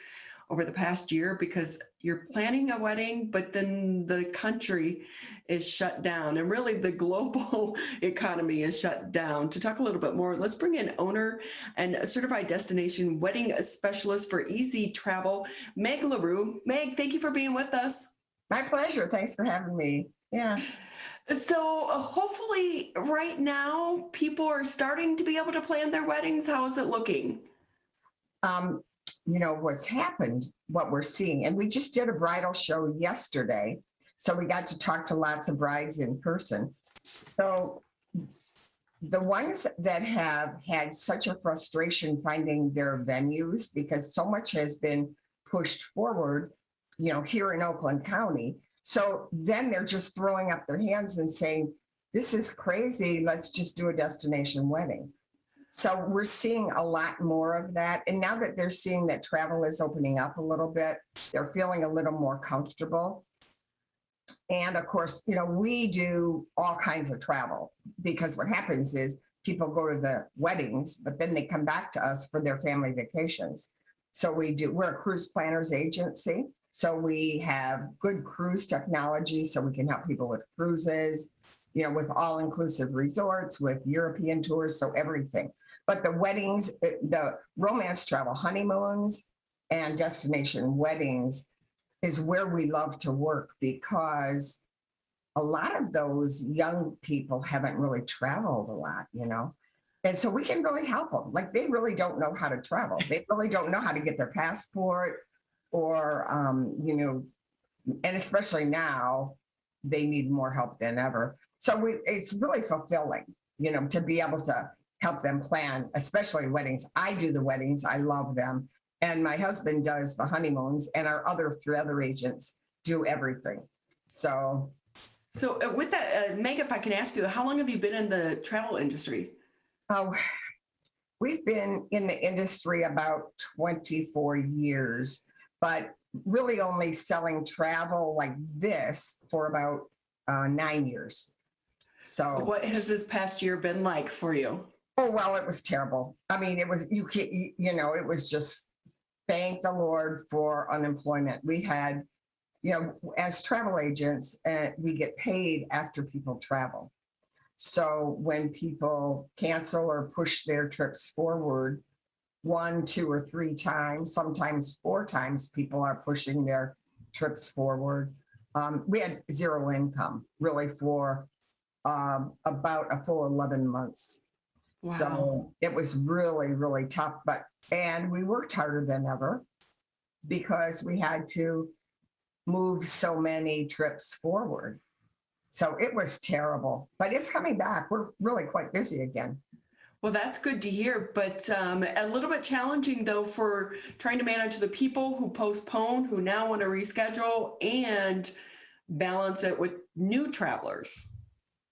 over the past year, because you're planning a wedding, but then the country is shut down, and really the global economy is shut down. To talk a little bit more, let's bring in owner and certified destination wedding specialist for EZTravel, Meg LaRou. Meg, thank you for being with us. My pleasure. Thanks for having me. Yeah. So hopefully right now people are starting to be able to plan their weddings. How is it looking? What's happened, what we're seeing, and we just did a bridal show yesterday, so we got to talk to lots of brides in person. So the ones that have had such a frustration finding their venues, because so much has been pushed forward, here in Oakland County. So then they're just throwing up their hands and saying, this is crazy, let's just do a destination wedding. So we're seeing a lot more of that. And now that they're seeing that travel is opening up a little bit, they're feeling a little more comfortable. And of course, we do all kinds of travel, because what happens is people go to the weddings, but then they come back to us for their family vacations. So we're a cruise planners agency. So we have good cruise technology, so we can help people with cruises, with all-inclusive resorts, with European tours, so everything. But the weddings, the romance travel, honeymoons, and destination weddings is where we love to work, because a lot of those young people haven't really traveled a lot, And so we can really help them. Like, they really don't know how to travel. They really don't know how to get their passport, or, and especially now, they need more help than ever. So it's really fulfilling, to be able to help them plan, especially weddings. I do the weddings. I love them. And my husband does the honeymoons, and our three other agents do everything. So with that, Meg, if I can ask you, how long have you been in the travel industry? Oh, we've been in the industry about 24 years, but really only selling travel like this for about 9 years. So what has this past year been like for you? Oh, well, it was terrible. I mean, it was, it was just, thank the Lord for unemployment. We had, as travel agents, we get paid after people travel. So when people cancel or push their trips forward 1, 2, or 3 times, sometimes 4 times, people are pushing their trips forward. We had zero income really for about a full 11 months. Wow. So it was really, really tough, and we worked harder than ever, because we had to move so many trips forward. So it was terrible, but it's coming back. We're really quite busy again. Well, that's good to hear, but a little bit challenging, though, for trying to manage the people who postpone, who now want to reschedule, and balance it with new travelers.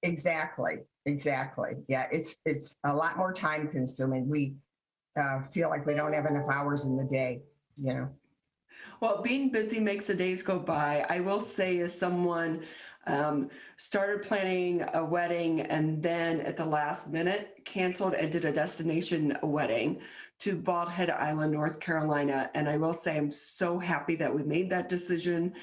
Exactly. Yeah, it's a lot more time consuming. We feel like we don't have enough hours in the day, Well, being busy makes the days go by. I will say, as someone started planning a wedding and then at the last minute canceled and did a destination wedding to Bald Head Island, North Carolina. And I will say I'm so happy that we made that decision.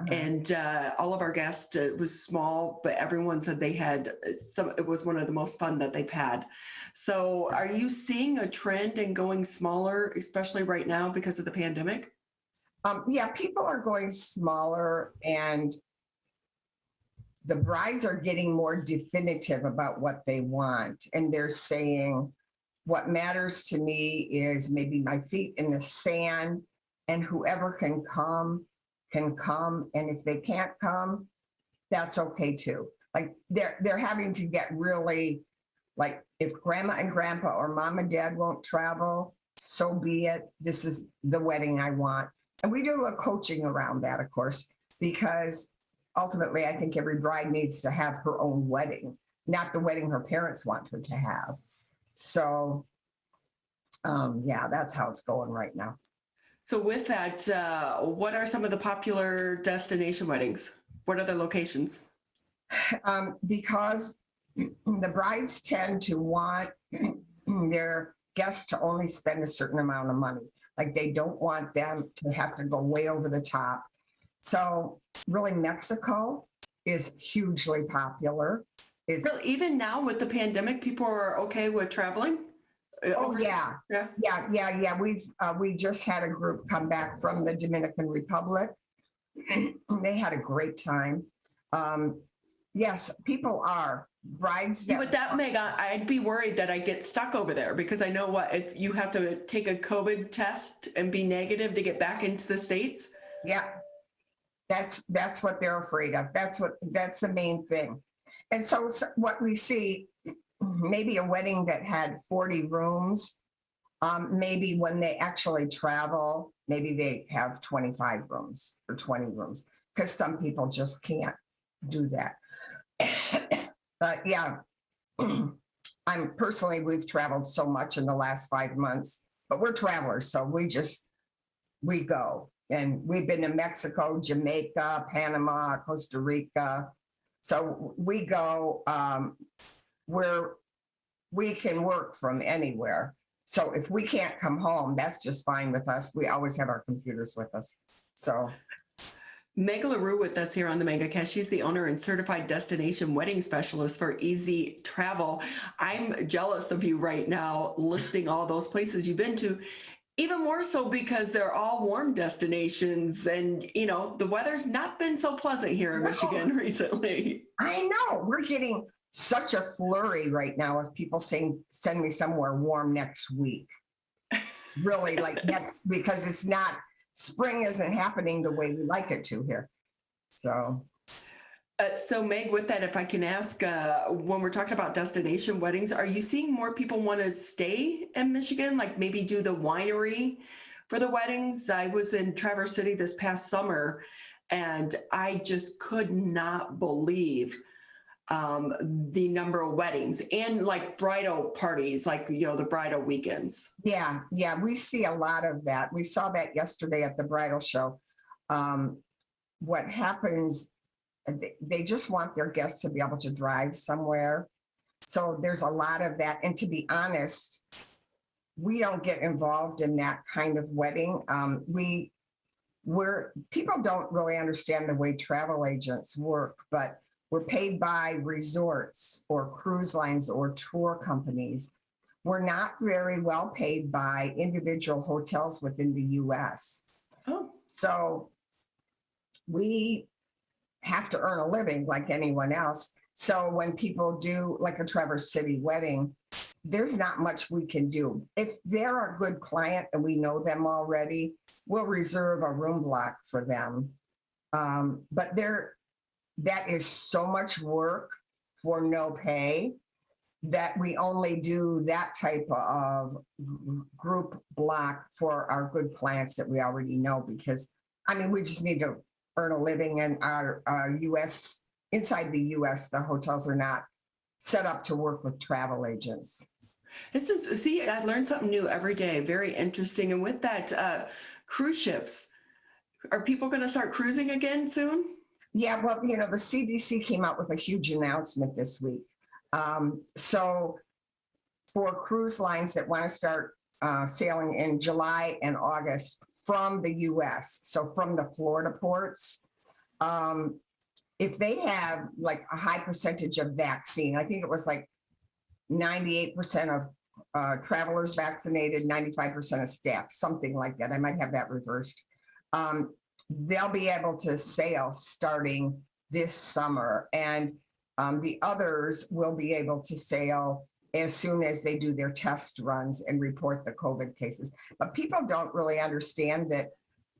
And all of our guests, it was small, but everyone said they had it was one of the most fun that they've had. So are you seeing a trend in going smaller, especially right now because of the pandemic? Yeah, people are going smaller, and the brides are getting more definitive about what they want. And they're saying, what matters to me is maybe my feet in the sand and whoever can come. And if they can't come, that's okay too. Like they're having to get really, like, if grandma and grandpa or mom and dad won't travel, so be it. This is the wedding I want. And we do a coaching around that, of course, because ultimately I think every bride needs to have her own wedding, not the wedding her parents want her to have. So yeah, that's how it's going right now. So with that, what are some of the popular destination weddings? What are the locations? Because the brides tend to want their guests to only spend a certain amount of money. Like they don't want them to have to go way over the top. So really Mexico is hugely popular. It's really, even now with the pandemic, people are okay with traveling? Oh yeah. We just had a group come back from the Dominican Republic. They had a great time. Yes, people are brides. With that, Meg, I'd be worried that I get stuck over there because I know if you have to take a COVID test and be negative to get back into the States. Yeah, that's what they're afraid of. That's the main thing. And so what we see, maybe a wedding that had 40 rooms, maybe when they actually travel, maybe they have 25 rooms or 20 rooms because some people just can't do that. But yeah, we've traveled so much in the last 5 months, but we're travelers. So we go, and we've been to Mexico, Jamaica, Panama, Costa Rica. So we go where we can work from anywhere. So if we can't come home, that's just fine with us. We always have our computers with us. So Meg LaRou with us here on the Megacast. She's the owner and certified destination wedding specialist for EZTravel. I'm jealous of you right now listing all those places you've been to, even more so because they're all warm destinations. And, the weather's not been so pleasant here in Michigan recently. I know. We're getting such a flurry right now of people saying, send me somewhere warm next week. Really, like next, because it's not, spring isn't happening the way we like it to here. So Meg, with that, if I can ask, when we're talking about destination weddings, are you seeing more people want to stay in Michigan, like maybe do the winery for the weddings? I was in Traverse City this past summer, and I just could not believe the number of weddings and like bridal parties, like, the bridal weekends. Yeah, we see a lot of that. We saw that yesterday at the bridal show. What happens, they just want their guests to be able to drive somewhere. So there's a lot of that. And to be honest, we don't get involved in that kind of wedding. People don't really understand the way travel agents work, but we're paid by resorts or cruise lines or tour companies. We're not very well paid by individual hotels within the U.S. Oh. So we have to earn a living like anyone else. So when people do like a Traverse City wedding, there's not much we can do. If they're a good client and we know them already, we'll reserve a room block for them. But that is so much work for no pay that we only do that type of group block for our good clients that we already know, because we just need to earn a living, and our U.S. inside the U.S. the hotels are not set up to work with travel agents. I learned something new every day. Very interesting. And with that, cruise ships, are people going to start cruising again soon? Yeah, well, the CDC came out with a huge announcement this week. So for cruise lines that want to start sailing in July and August from the U.S., so from the Florida ports, if they have like a high percentage of vaccine, I think it was like 98% of travelers vaccinated, 95% of staff, something like that. I might have that reversed. They'll be able to sail starting this summer, and the others will be able to sail as soon as they do their test runs and report the COVID cases. But people don't really understand that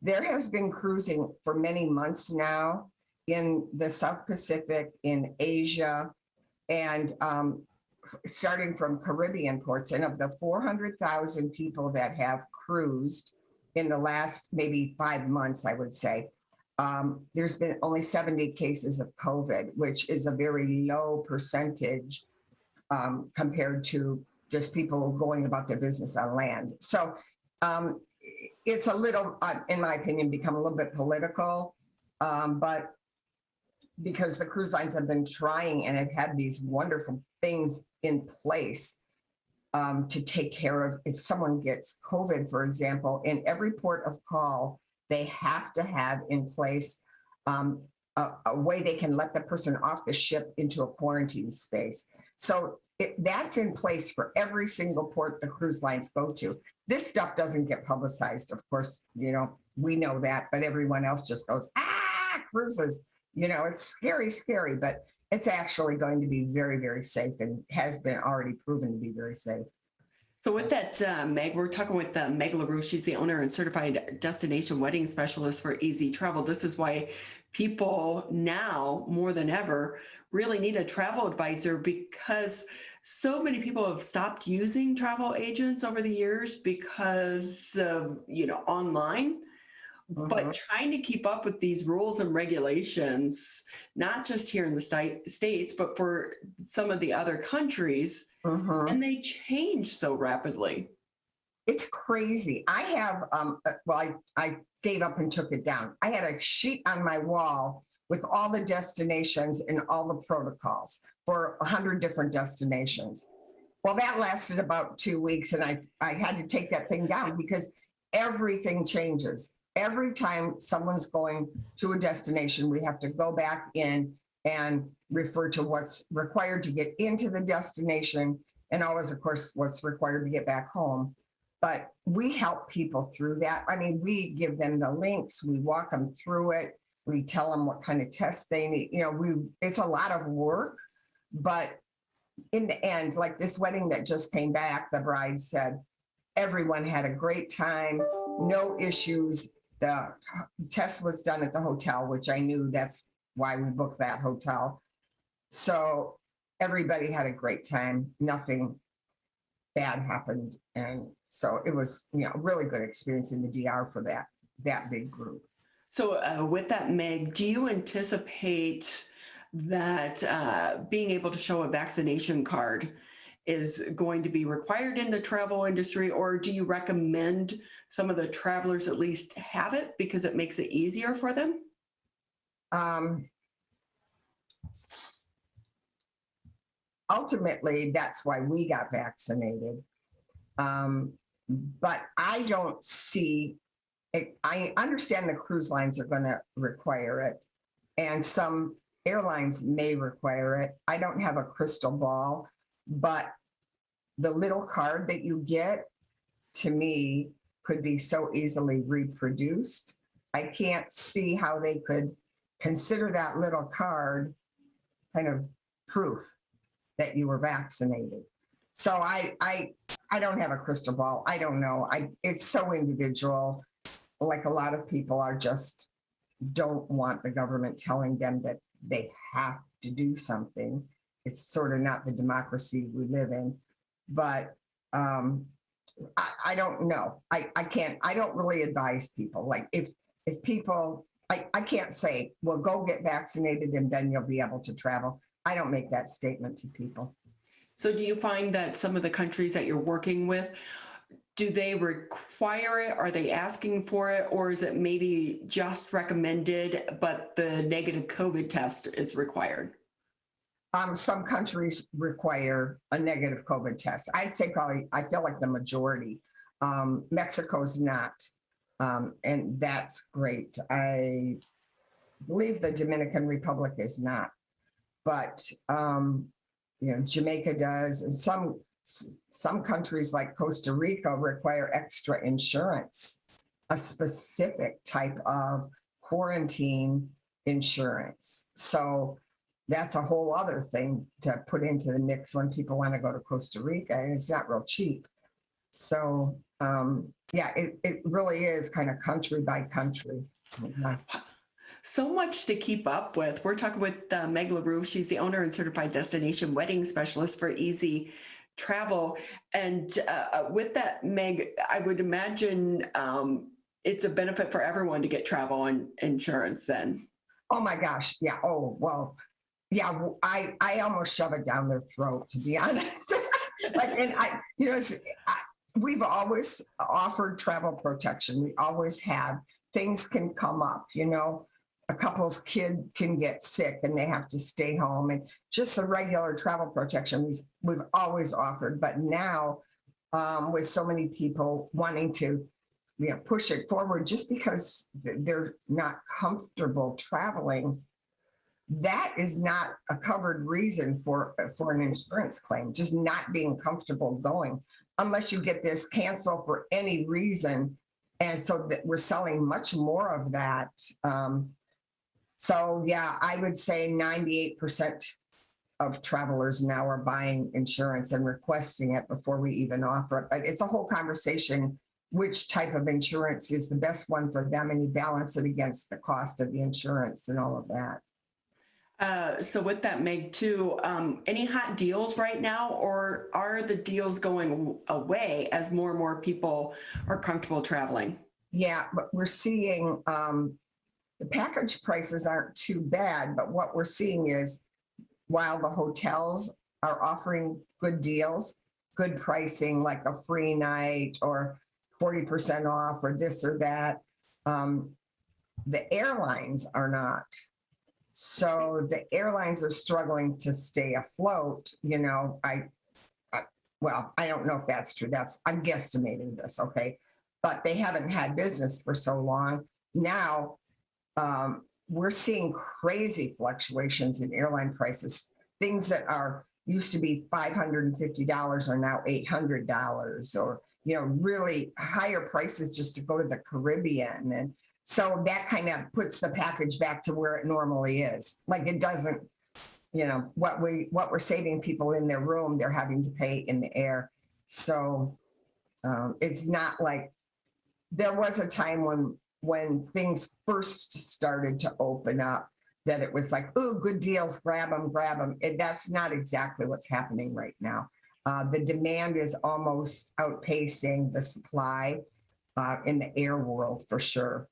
there has been cruising for many months now in the South Pacific, in Asia, and starting from Caribbean ports. And of the 400,000 people that have cruised in the last maybe 5 months, I would say, there's been only 70 cases of COVID, which is a very low percentage compared to just people going about their business on land. So it's a little, in my opinion, become a little bit political, but because the cruise lines have been trying and have had these wonderful things in place to take care of if someone gets COVID, for example, in every port of call, they have to have in place a way they can let the person off the ship into a quarantine space. So that's in place for every single port the cruise lines go to. This stuff doesn't get publicized, of course, you know, we know that, but everyone else just goes, cruises, you know, it's scary, scary, but it's actually going to be very, very safe and has been already proven to be very safe. So with that, Meg, we're talking with Meg LaRou. She's the owner and certified destination wedding specialist for EZTravel. This is why people now more than ever really need a travel advisor, because so many people have stopped using travel agents over the years because of, you know, online. But trying to keep up with these rules and regulations, not just here in the States, but for some of the other countries, and they change so rapidly. It's crazy. I have, I gave up and took it down. I had a sheet on my wall with all the destinations and all the protocols for 100 different destinations. Well, that lasted about 2 weeks, and I had to take that thing down because everything changes. Every time someone's going to a destination, we have to go back in and refer to what's required to get into the destination and always, of course, what's required to get back home. But we help people through that. I mean, we give them the links, we walk them through it, we tell them what kind of tests they need. You know, it's a lot of work, but in the end, like this wedding that just came back, the bride said, everyone had a great time, no issues. The test was done at the hotel, which I knew that's why we booked that hotel. So everybody had a great time. Nothing bad happened. And so it was, you know, really good experience in the DR for that big group. So with that, Meg, do you anticipate that being able to show a vaccination card is going to be required in the travel industry, or do you recommend some of the travelers at least have it because it makes it easier for them? Ultimately, that's why we got vaccinated. But I don't see it. I understand the cruise lines are going to require it, and some airlines may require it. I don't have a crystal ball, but the little card that you get, to me, could be so easily reproduced. I can't see how they could consider that little card kind of proof that you were vaccinated. So I don't have a crystal ball. I don't know. It's so individual. Like a lot of people are just don't want the government telling them that they have to do something. It's sort of not the democracy we live in. But I don't know. I don't really advise people. Like if people, I can't say, well, go get vaccinated and then you'll be able to travel. I don't make that statement to people. So do you find that some of the countries that you're working with, do they require it? Are they asking for it? Or is it maybe just recommended, but the negative COVID test is required? Some countries require a negative COVID test. I'd say probably, I feel like the majority. Mexico's not, and that's great. I believe the Dominican Republic is not, but you know, Jamaica does, and some countries like Costa Rica require extra insurance, a specific type of quarantine insurance. So that's a whole other thing to put into the mix when people want to go to Costa Rica, and it's not real cheap. So it really is kind of country by country. So much to keep up with. We're talking with Meg LaRou. She's the owner and certified destination wedding specialist for EZTravel. And with that, Meg, I would imagine it's a benefit for everyone to get travel insurance then. Oh my gosh. Yeah. Oh, well, yeah, I almost shove it down their throat, to be honest. We've always offered travel protection. We always have. Things can come up, a couple's kid can get sick and they have to stay home, and just the regular travel protection we've always offered. But now with so many people wanting to push it forward just because they're not comfortable traveling, that is not a covered reason for an insurance claim, just not being comfortable going, unless you get this canceled for any reason. And so that we're selling much more of that. So yeah, I would say 98% of travelers now are buying insurance and requesting it before we even offer it. But it's a whole conversation, which type of insurance is the best one for them, and you balance it against the cost of the insurance and all of that. So with that, Meg, too, any hot deals right now, or are the deals going away as more and more people are comfortable traveling? Yeah, but we're seeing the package prices aren't too bad, but what we're seeing is while the hotels are offering good deals, good pricing, like a free night or 40% off or this or that, the airlines are not. So the airlines are struggling to stay afloat. I don't know if that's true. I'm guesstimating this, okay? But they haven't had business for so long. Now we're seeing crazy fluctuations in airline prices. Things that used to be $550 are now $800, or really higher prices just to go to the Caribbean. And so that kind of puts the package back to where it normally is. Like, it doesn't, what we're saving people in their room, they're having to pay in the air. So it's not like there was a time when things first started to open up that it was like, oh, good deals, grab them. That's not exactly what's happening right now. The demand is almost outpacing the supply in the air world for sure.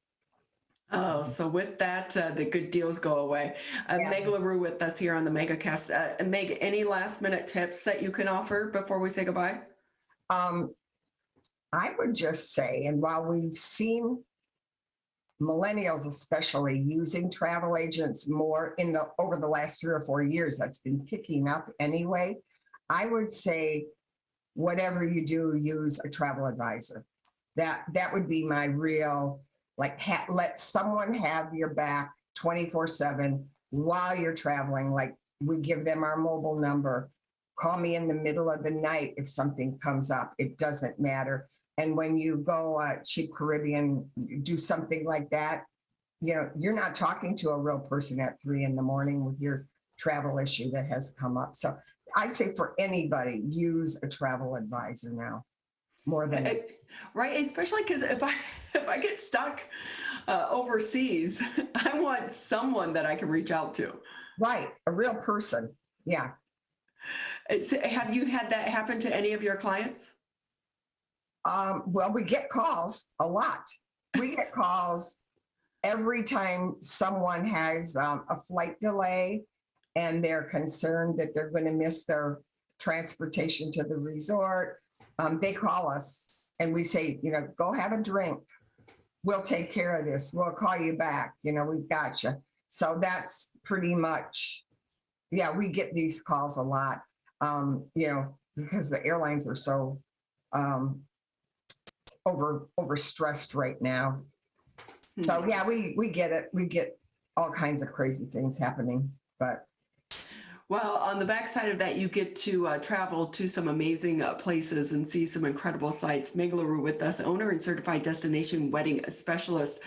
Oh, so with that, the good deals go away. Meg LaRou with us here on the Megacast. Meg, any last minute tips that you can offer before we say goodbye? I would just say, and while we've seen millennials especially using travel agents more over the last 3 or 4 years, that's been picking up anyway. I would say, whatever you do, use a travel advisor. That would be my real, let someone have your back 24/7 while you're traveling. Like, we give them our mobile number. Call me in the middle of the night if something comes up. It doesn't matter. And when you go cheap Caribbean, do something like that, you're not talking to a real person at 3 a.m. with your travel issue that has come up. So I'd say for anybody, use a travel advisor now more than right, especially because if I get stuck overseas, I want someone that I can reach out to. Right, a real person. Yeah. Have you had that happen to any of your clients? Well, we get calls a lot. We get calls every time someone has a flight delay and they're concerned that they're going to miss their transportation to the resort. They call us and we say, go have a drink. We'll take care of this. We'll call you back. We've got you. So that's pretty much, we get these calls a lot, because the airlines are so overstressed right now. So we get it. We get all kinds of crazy things happening, but. Well, on the backside of that, you get to travel to some amazing places and see some incredible sights. Meg LaRou with us, owner and certified destination wedding specialist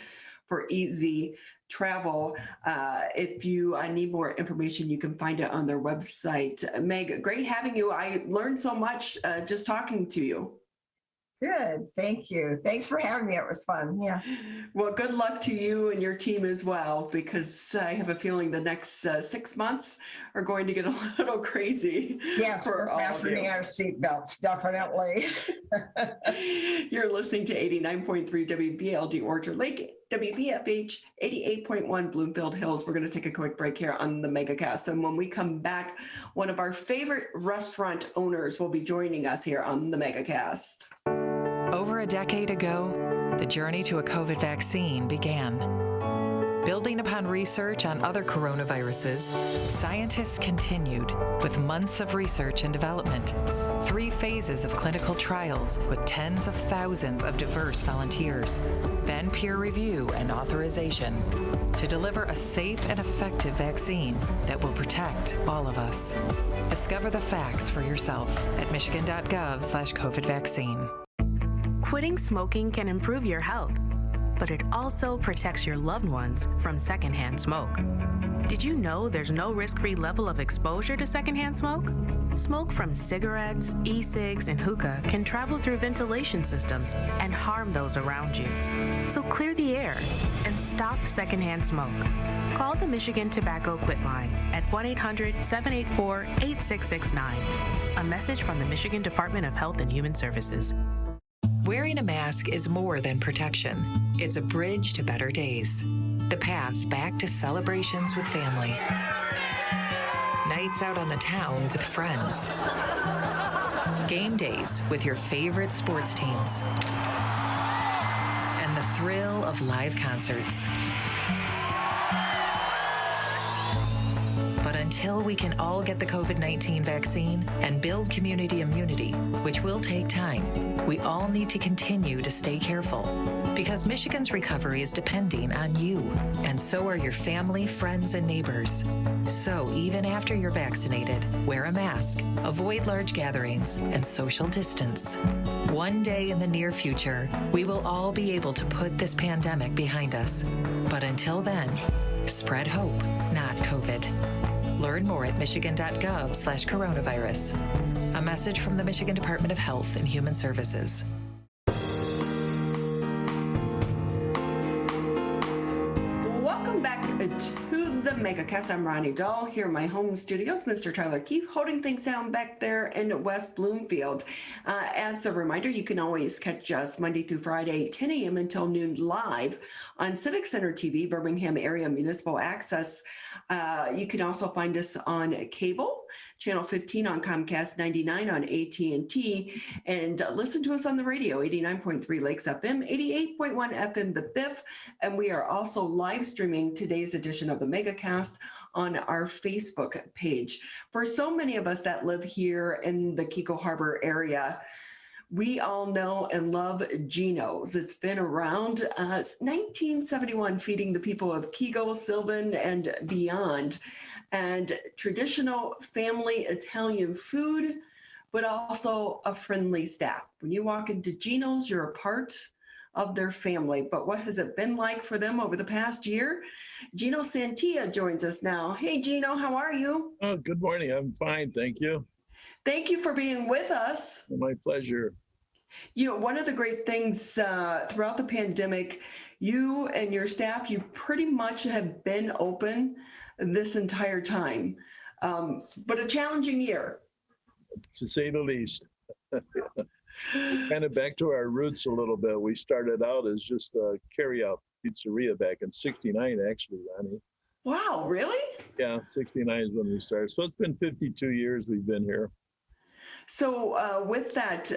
for EZTravel. If you need more information, you can find it on their website. Meg, great having you. I learned so much just talking to you. Good. Thank you. Thanks for having me. It was fun. Yeah. Well, good luck to you and your team as well, because I have a feeling the next 6 months are going to get a little crazy. Yes, for we're all of fastening you. our seatbelts, definitely. You're listening to 89.3 WBLD Orchard Lake, WBFH 88.1 Bloomfield Hills. We're going to take a quick break here on the Megacast. And when we come back, one of our favorite restaurant owners will be joining us here on the Megacast. Over a decade ago, the journey to a COVID vaccine began. Building upon research on other coronaviruses, scientists continued with months of research and development, 3 phases of clinical trials with tens of thousands of diverse volunteers, then peer review and authorization to deliver a safe and effective vaccine that will protect all of us. Discover the facts for yourself at michigan.gov/COVID vaccine. Quitting smoking can improve your health, but it also protects your loved ones from secondhand smoke. Did you know there's no risk-free level of exposure to secondhand smoke? Smoke from cigarettes, e-cigs, and hookah can travel through ventilation systems and harm those around you. So clear the air and stop secondhand smoke. Call the Michigan Tobacco Quit Line at 1-800-784-8669. A message from the Michigan Department of Health and Human Services. Wearing a mask is more than protection. It's a bridge to better days. The path back to celebrations with family. Nights out on the town with friends. Game days with your favorite sports teams. And the thrill of live concerts. But until we can all get the COVID-19 vaccine and build community immunity, which will take time, we all need to continue to stay careful. Because Michigan's recovery is depending on you, and so are your family, friends, and neighbors. So even after you're vaccinated, wear a mask, avoid large gatherings, and social distance. One day in the near future, we will all be able to put this pandemic behind us. But until then, spread hope, not COVID. Learn more at michigan.gov/coronavirus. A message from the Michigan Department of Health and Human Services. Welcome back to the Megacast. I'm Ronnie Dahl here in my home studios. Mr. Tyler Keefe holding things down back there in West Bloomfield. As a reminder, you can always catch us Monday through Friday, 10 a.m. until noon live on Civic Center TV, Birmingham Area Municipal Access. You can also find us on cable, Channel 15 on Comcast, 99 on AT&T, and listen to us on the radio, 89.3 Lakes FM, 88.1 FM The Biff, and we are also live streaming today's edition of the Megacast on our Facebook page. For so many of us that live here in the Keego Harbor area, we all know and love Gino's. It's been around 1971, feeding the people of Keego, Sylvan, and beyond. And traditional family Italian food, but also a friendly staff. When you walk into Gino's, you're a part of their family. But what has it been like for them over the past year? Gino Santia joins us now. Hey, Gino, how are you? Oh, good morning. I'm fine. Thank you. Thank you for being with us. My pleasure. You know, one of the great things throughout the pandemic, you and your staff, you pretty much have been open this entire time, but a challenging year. To say the least. Kind of back to our roots a little bit. We started out as just a carry-out pizzeria back in '69, actually, Ronnie. Wow, really? Yeah, '69 is when we started. So it's been 52 years we've been here. So with that,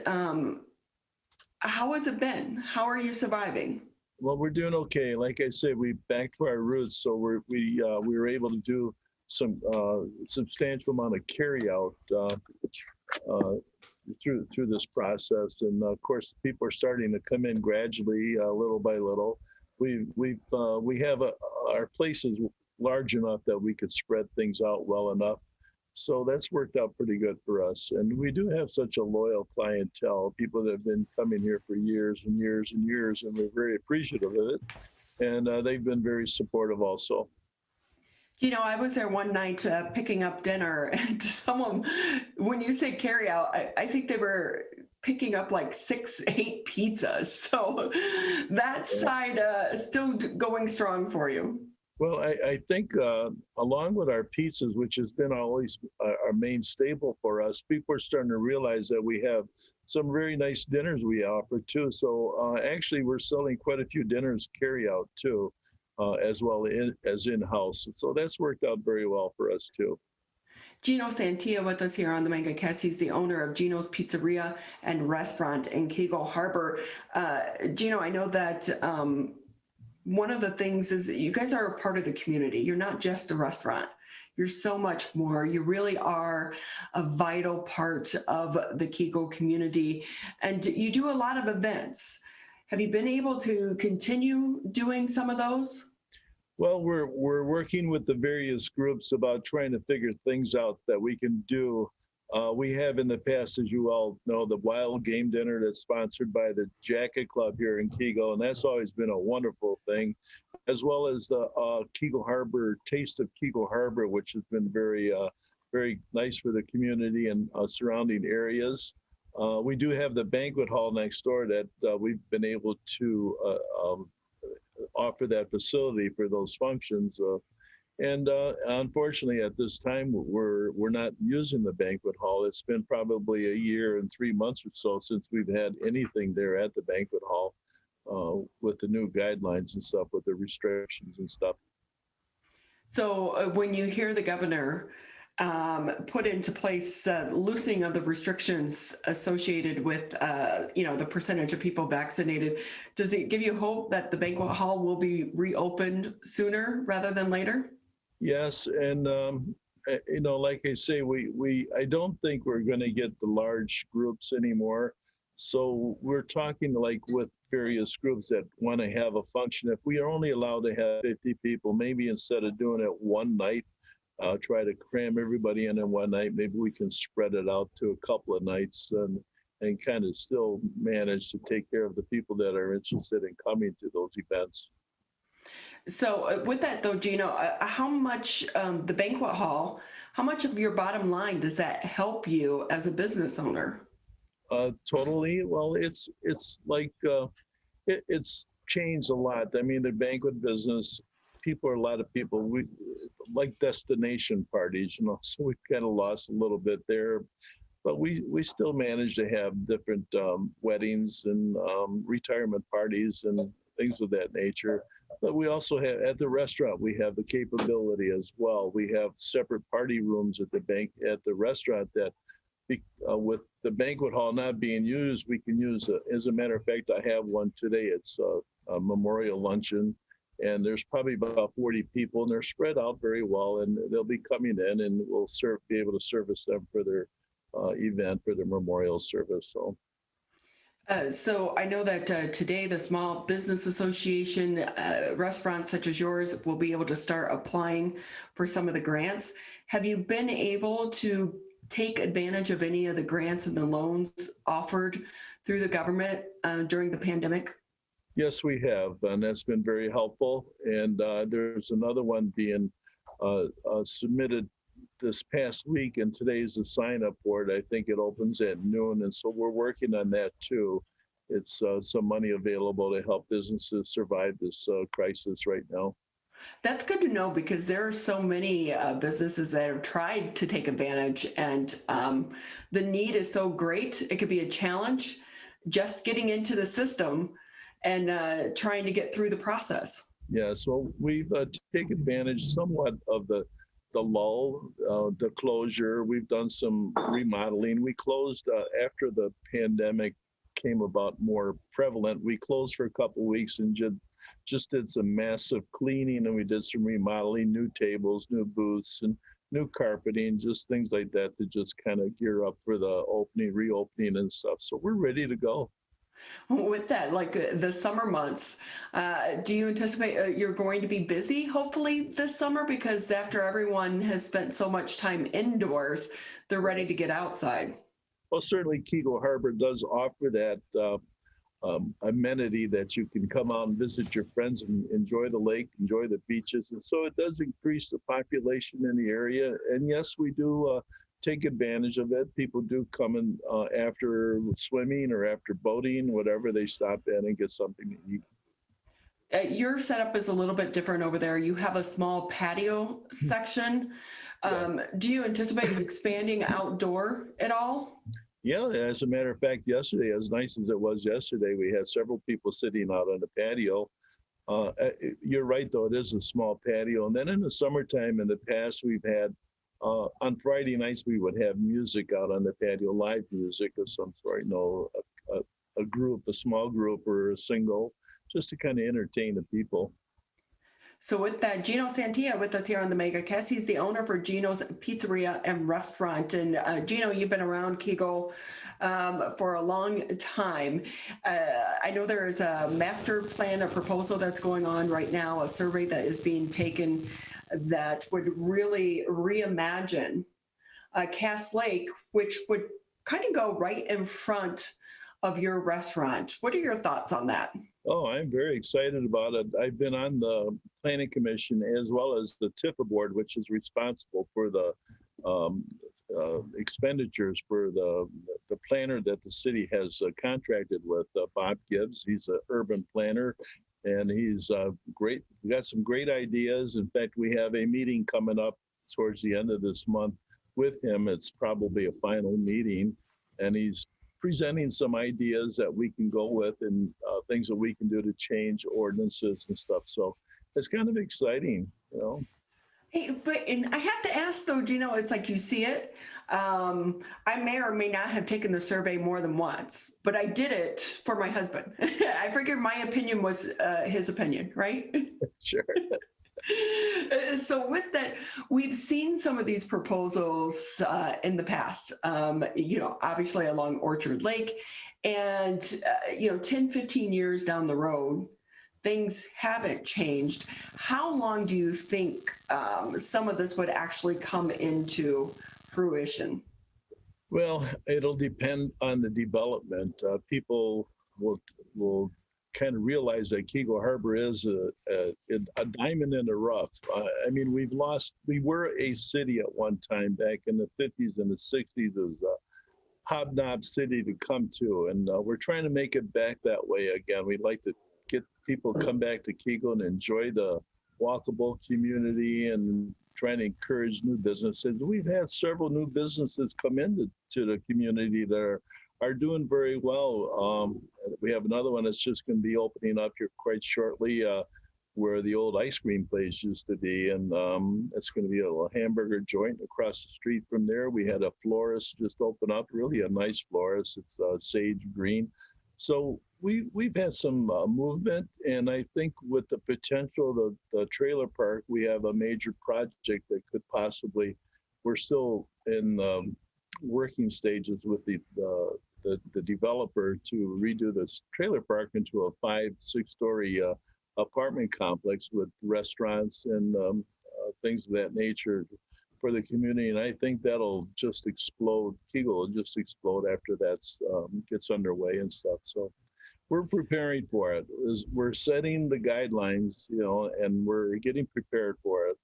how has it been? How are you surviving? Well, we're doing okay. Like I said, we back to our roots, so we were able to do some substantial amount of carry-out through this process, and of course, people are starting to come in gradually, little by little. We have our place is large enough that we could spread things out well enough. So that's worked out pretty good for us. And we do have such a loyal clientele, people that have been coming here for years and years and years, and we're very appreciative of it. And they've been very supportive also. You know, I was there one night picking up dinner, and someone, when you say carry out, I think they were picking up like 6-8 pizzas. So that side still going strong for you. Well, I think along with our pizzas, which has been always our main staple for us, people are starting to realize that we have some very nice dinners we offer too. So actually, we're selling quite a few dinners carry out too, as well as in-house. So that's worked out very well for us too. Gino Santia with us here on the Megacast. He's the owner of Gino's Pizzeria and Restaurant in Keego Harbor. Gino, I know that one of the things is that you guys are a part of the community. You're not just a restaurant. You're so much more. You really are a vital part of the Keego community, and you do a lot of events. Have you been able to continue doing some of those? Well, we're working with the various groups about trying to figure things out that we can do. We have in the past, as you all know, the Wild Game Dinner that's sponsored by the Jacket Club here in Keego, and that's always been a wonderful thing, as well as the Keego Harbor Taste of Keego Harbor, which has been very nice for the community and surrounding areas. We do have the banquet hall next door that we've been able to offer that facility for those functions. And unfortunately, at this time, we're not using the banquet hall. It's been probably a year and 3 months or so since we've had anything there at the banquet hall with the new guidelines and stuff, with the restrictions and stuff. So when you hear the governor put into place loosening of the restrictions associated with the percentage of people vaccinated, does it give you hope that the banquet hall will be reopened sooner rather than later? Yes, and like I say, I don't think we're going to get the large groups anymore. So we're talking like with various groups that want to have a function. If we are only allowed to have 50 people, maybe instead of doing it one night, try to cram everybody in one night. Maybe we can spread it out to a couple of nights and kind of still manage to take care of the people that are interested in coming to those events. So with that though, Gino, how much the banquet hall, how much of your bottom line does that help you as a business owner? Totally. Well, it's like it's changed a lot. I mean, the banquet business, a lot of people, we like destination parties, so we've kind of lost a little bit there, but we still manage to have different weddings and retirement parties and things of that nature. But we also have, at the restaurant, we have the capability as well. We have separate party rooms at the restaurant that with the banquet hall not being used, we can use, as a matter of fact, I have one today. It's a memorial luncheon. And there's probably about 40 people, and they're spread out very well, and they'll be coming in, and we'll be able to service them for their event, for their memorial service. So I know that today the Small Business Association restaurants such as yours will be able to start applying for some of the grants. Have you been able to take advantage of any of the grants and the loans offered through the government during the pandemic? Yes, we have, and that's been very helpful. And there's another one being submitted this past week, and today's the sign up for it. I think it opens at noon, and so we're working on that too. It's some money available to help businesses survive this crisis right now. That's good to know, because there are so many businesses that have tried to take advantage, and the need is so great. It could be a challenge just getting into the system and trying to get through the process. Yeah, so we've taken advantage somewhat of the lull, the closure. We've done some remodeling. We closed after the pandemic came about more prevalent. We closed for a couple of weeks and just did some massive cleaning, and we did some remodeling, new tables, new booths, and new carpeting, just things like that to just kind of gear up for the reopening and stuff. So we're ready to go. With that, like the summer months, do you anticipate you're going to be busy, hopefully, this summer? Because after everyone has spent so much time indoors, they're ready to get outside. Well, certainly Keego Harbor does offer that amenity that you can come out and visit your friends and enjoy the lake, enjoy the beaches. And so it does increase the population in the area. And yes, we do take advantage of it. People do come in after swimming or after boating, whatever, they stop in and get something to eat. Your setup is a little bit different over there. You have a small patio section. Do you anticipate expanding outdoor at all? Yeah, as a matter of fact, yesterday, as nice as it was yesterday, we had several people sitting out on the patio. You're right, though, it is a small patio. And then in the summertime, in the past, we've had, on Friday nights, we would have music out on the patio, live music of some sort, a group, a small group or a single, just to kind of entertain the people. So with that, Gino Santia with us here on the Megacast. He's the owner for Gino's Pizzeria and Restaurant. And Gino, you've been around Keego for a long time. I know there is a master plan, a proposal that's going on right now, a survey that is being taken that would really reimagine Cass Lake, which would kind of go right in front of your restaurant. What are your thoughts on that? Oh, I'm very excited about it. I've been on the Planning Commission as well as the TIFA board, which is responsible for the expenditures for the planner that the city has contracted with, Bob Gibbs. He's an urban planner, and he's great. We got some great ideas. In fact, we have a meeting coming up towards the end of this month with him. It's probably a final meeting, and he's presenting some ideas that we can go with and things that we can do to change ordinances and stuff. So it's kind of exciting, you know. Hey, and I have to ask though, Gino, it's like you see it. I may or may not have taken the survey more than once, but I did it for my husband. I figured my opinion was his opinion, right? Sure. So with that, we've seen some of these proposals in the past, obviously along Orchard Lake, and 10, 15 years down the road, things haven't changed. How long do you think some of this would actually come into fruition? Well, it'll depend on the development. People will kind of realize that Keego Harbor is a diamond in the rough. I mean, we were a city at one time back in the 50s and the 60s. It was a hobnob city to come to, and we're trying to make it back that way again. We'd like to get people to come back to Keego and enjoy the walkable community and trying to encourage new businesses. We've had several new businesses come into the community that are doing very well. We have another one that's just going to be opening up here quite shortly, where the old ice cream place used to be, and it's going to be a little hamburger joint across the street from there. We had a florist just open up, really a nice florist. It's sage green. So we've had some movement, and I think with the potential of the trailer park, we have a major project that could possibly, we're still in working stages with the developer to redo this trailer park into a 5-6-story apartment complex with restaurants and things of that nature for the community. And I think that'll just explode. Keego will just explode after that gets underway and stuff. So we're preparing for it. We're setting the guidelines, and we're getting prepared for it.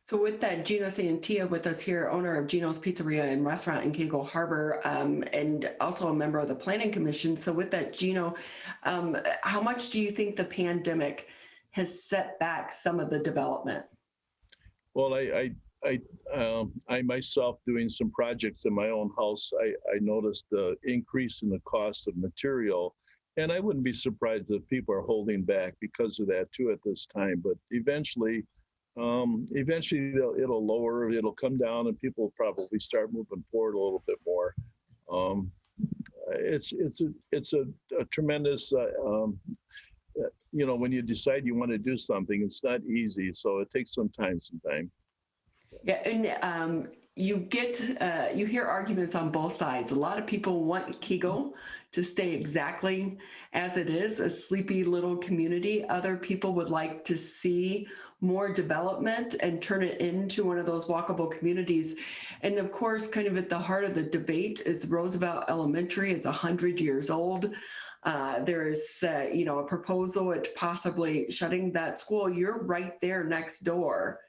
So with that, Gino Santia with us here, owner of Gino's Pizzeria and Restaurant in Keego Harbor, and also a member of the Planning Commission. So with that, Gino, how much do you think the pandemic has set back some of the development? Well, I myself doing some projects in my own house, I noticed the increase in the cost of material, and I wouldn't be surprised if people are holding back because of that too at this time. But eventually it'll lower, it'll come down, and people will probably start moving forward a little bit more. It's a tremendous, when you decide you want to do something, it's not easy. So it takes some time. Yeah, and you hear arguments on both sides. A lot of people want Keego to stay exactly as it is, a sleepy little community. Other people would like to see more development and turn it into one of those walkable communities. And of course, kind of at the heart of the debate is Roosevelt Elementary. It's 100 years old. There is, a proposal at possibly shutting that school. You're right there next door.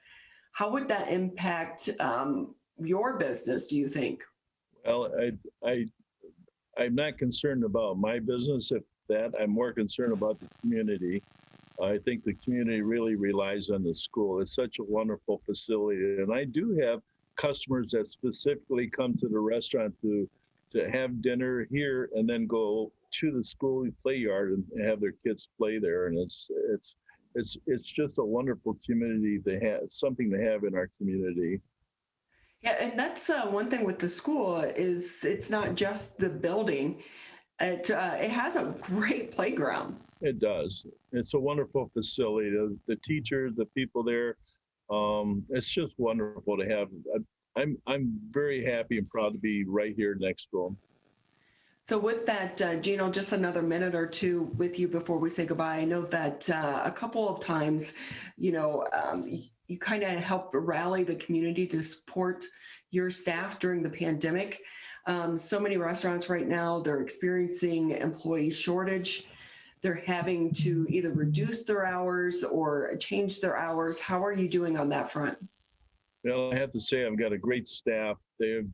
How would that impact your business, do you think? Well, I'm not concerned about my business. If that, I'm more concerned about the community. I think the community really relies on the school. It's such a wonderful facility. And I do have customers that specifically come to the restaurant to have dinner here and then go to the school play yard and have their kids play there. And it's just a wonderful community to have, something to have in our community. Yeah, and that's one thing with the school is it's not just the building. It has a great playground. It does. It's a wonderful facility. The teachers, the people there, it's just wonderful to have. I'm very happy and proud to be right here next to them. So with that, Gino, just another minute or two with you before we say goodbye. I know that a couple of times, you kind of helped rally the community to support your staff during the pandemic. So many restaurants right now, they're experiencing employee shortage. They're having to either reduce their hours or change their hours. How are you doing on that front? Well, I have to say I've got a great staff. They've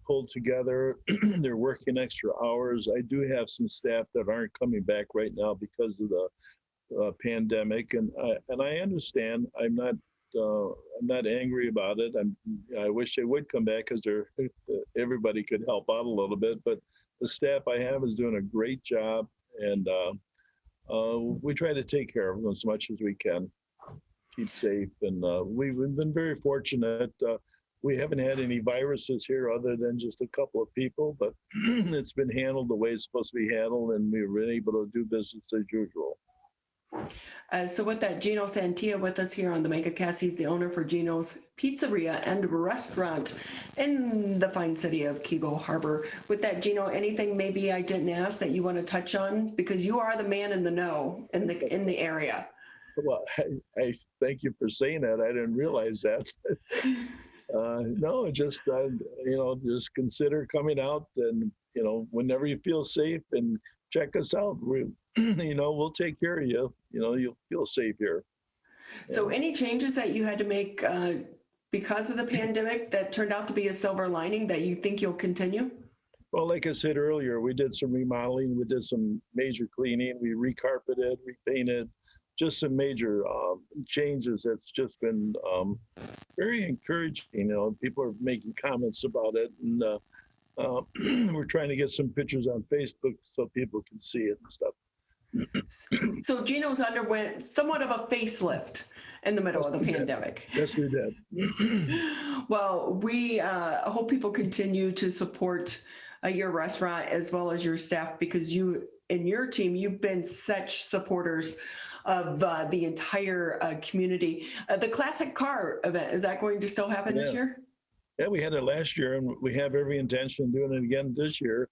pulled together. They're working extra hours. I do have some staff that aren't coming back right now because of the pandemic, and I understand. I'm not angry about it. I wish they would come back because everybody could help out a little bit. But the staff I have is doing a great job, and we try to take care of them as much as we can, keep safe. And we've been very fortunate. We haven't had any viruses here other than just a couple of people, but it's been handled the way it's supposed to be handled, and we've been able to do business as usual. So with that, Gino Santia with us here on the Megacast. He's the owner for Gino's Pizzeria and Restaurant in the fine city of Keego Harbor. With that, Gino, anything maybe I didn't ask that you want to touch on? Because you are the man in the know in the area. Well, I thank you for saying that. I didn't realize that. No, just just consider coming out, and whenever you feel safe, and check us out. We'll take care of you. You'll feel safe here. So any changes that you had to make because of the pandemic that turned out to be a silver lining that you think you'll continue? Well, like I said earlier, we did some remodeling. We did some major cleaning. We recarpeted, repainted, just some major changes. That's just been very encouraging. People are making comments about it, and we're trying to get some pictures on Facebook so people can see it and stuff. So Gino's underwent somewhat of a facelift in the middle of the pandemic. Yes, we did. Well, we hope people continue to support your restaurant as well as your staff, because you and your team, you've been such supporters of the entire community. The classic car event, is that going to still happen this year? Yeah, we had it last year, and we have every intention of doing it again this year.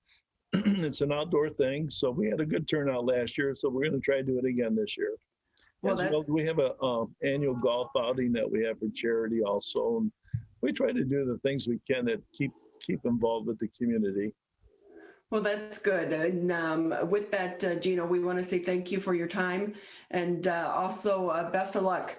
It's an outdoor thing, so we had a good turnout last year, so we're going to try to do it again this year. Well, we have a annual golf outing that we have for charity also, and we try to do the things we can to keep involved with the community. Well, that's good. And with that, Gino, we want to say thank you for your time, and also best of luck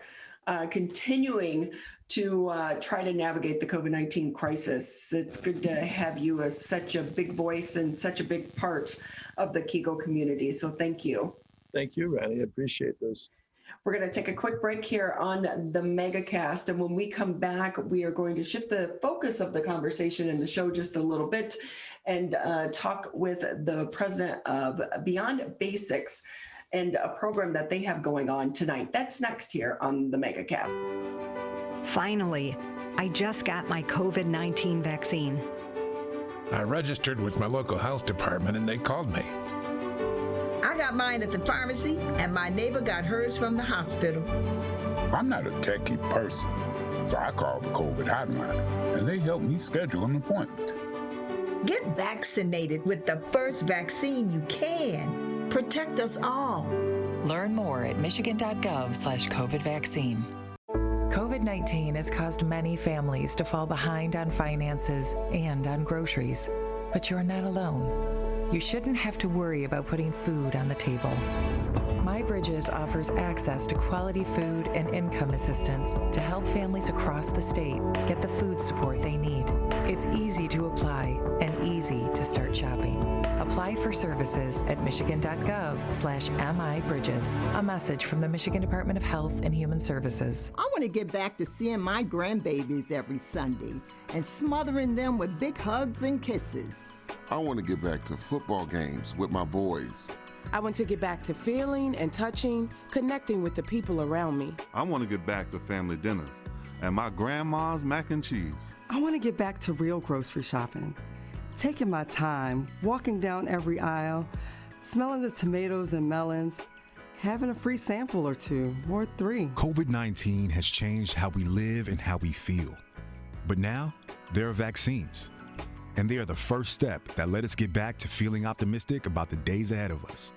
continuing to try to navigate the COVID-19 crisis. It's good to have you as such a big voice and such a big part of the Keego community. So thank you. Thank you, Ronnie. I appreciate this. We're going to take a quick break here on the Megacast. And when we come back, we are going to shift the focus of the conversation in the show just a little bit and talk with the president of Beyond Basics and a program that they have going on tonight. That's next here on the Megacast. Finally, I just got my COVID-19 vaccine. I registered with my local health department and they called me. I got mine at the pharmacy and my neighbor got hers from the hospital. I'm not a techie person, so I called the COVID hotline and they helped me schedule an appointment. Get vaccinated with the first vaccine you can. Protect us all. Learn more at michigan.gov/COVID vaccine. COVID-19 has caused many families to fall behind on finances and on groceries, but you're not alone. You shouldn't have to worry about putting food on the table. MyBridges offers access to quality food and income assistance to help families across the state get the food support they need. It's easy to apply and easy to start shopping. Apply for services at michigan.gov/MIBridges. A message from the Michigan Department of Health and Human Services. I want to get back to seeing my grandbabies every Sunday and smothering them with big hugs and kisses. I want to get back to football games with my boys. I want to get back to feeling and touching, connecting with the people around me. I want to get back to family dinners and my grandma's mac and cheese. I want to get back to real grocery shopping. Taking my time, walking down every aisle, smelling the tomatoes and melons, having a free sample or two, or 3. COVID-19 has changed how we live and how we feel. But now, there are vaccines. And they are the first step that let us get back to feeling optimistic about the days ahead of us.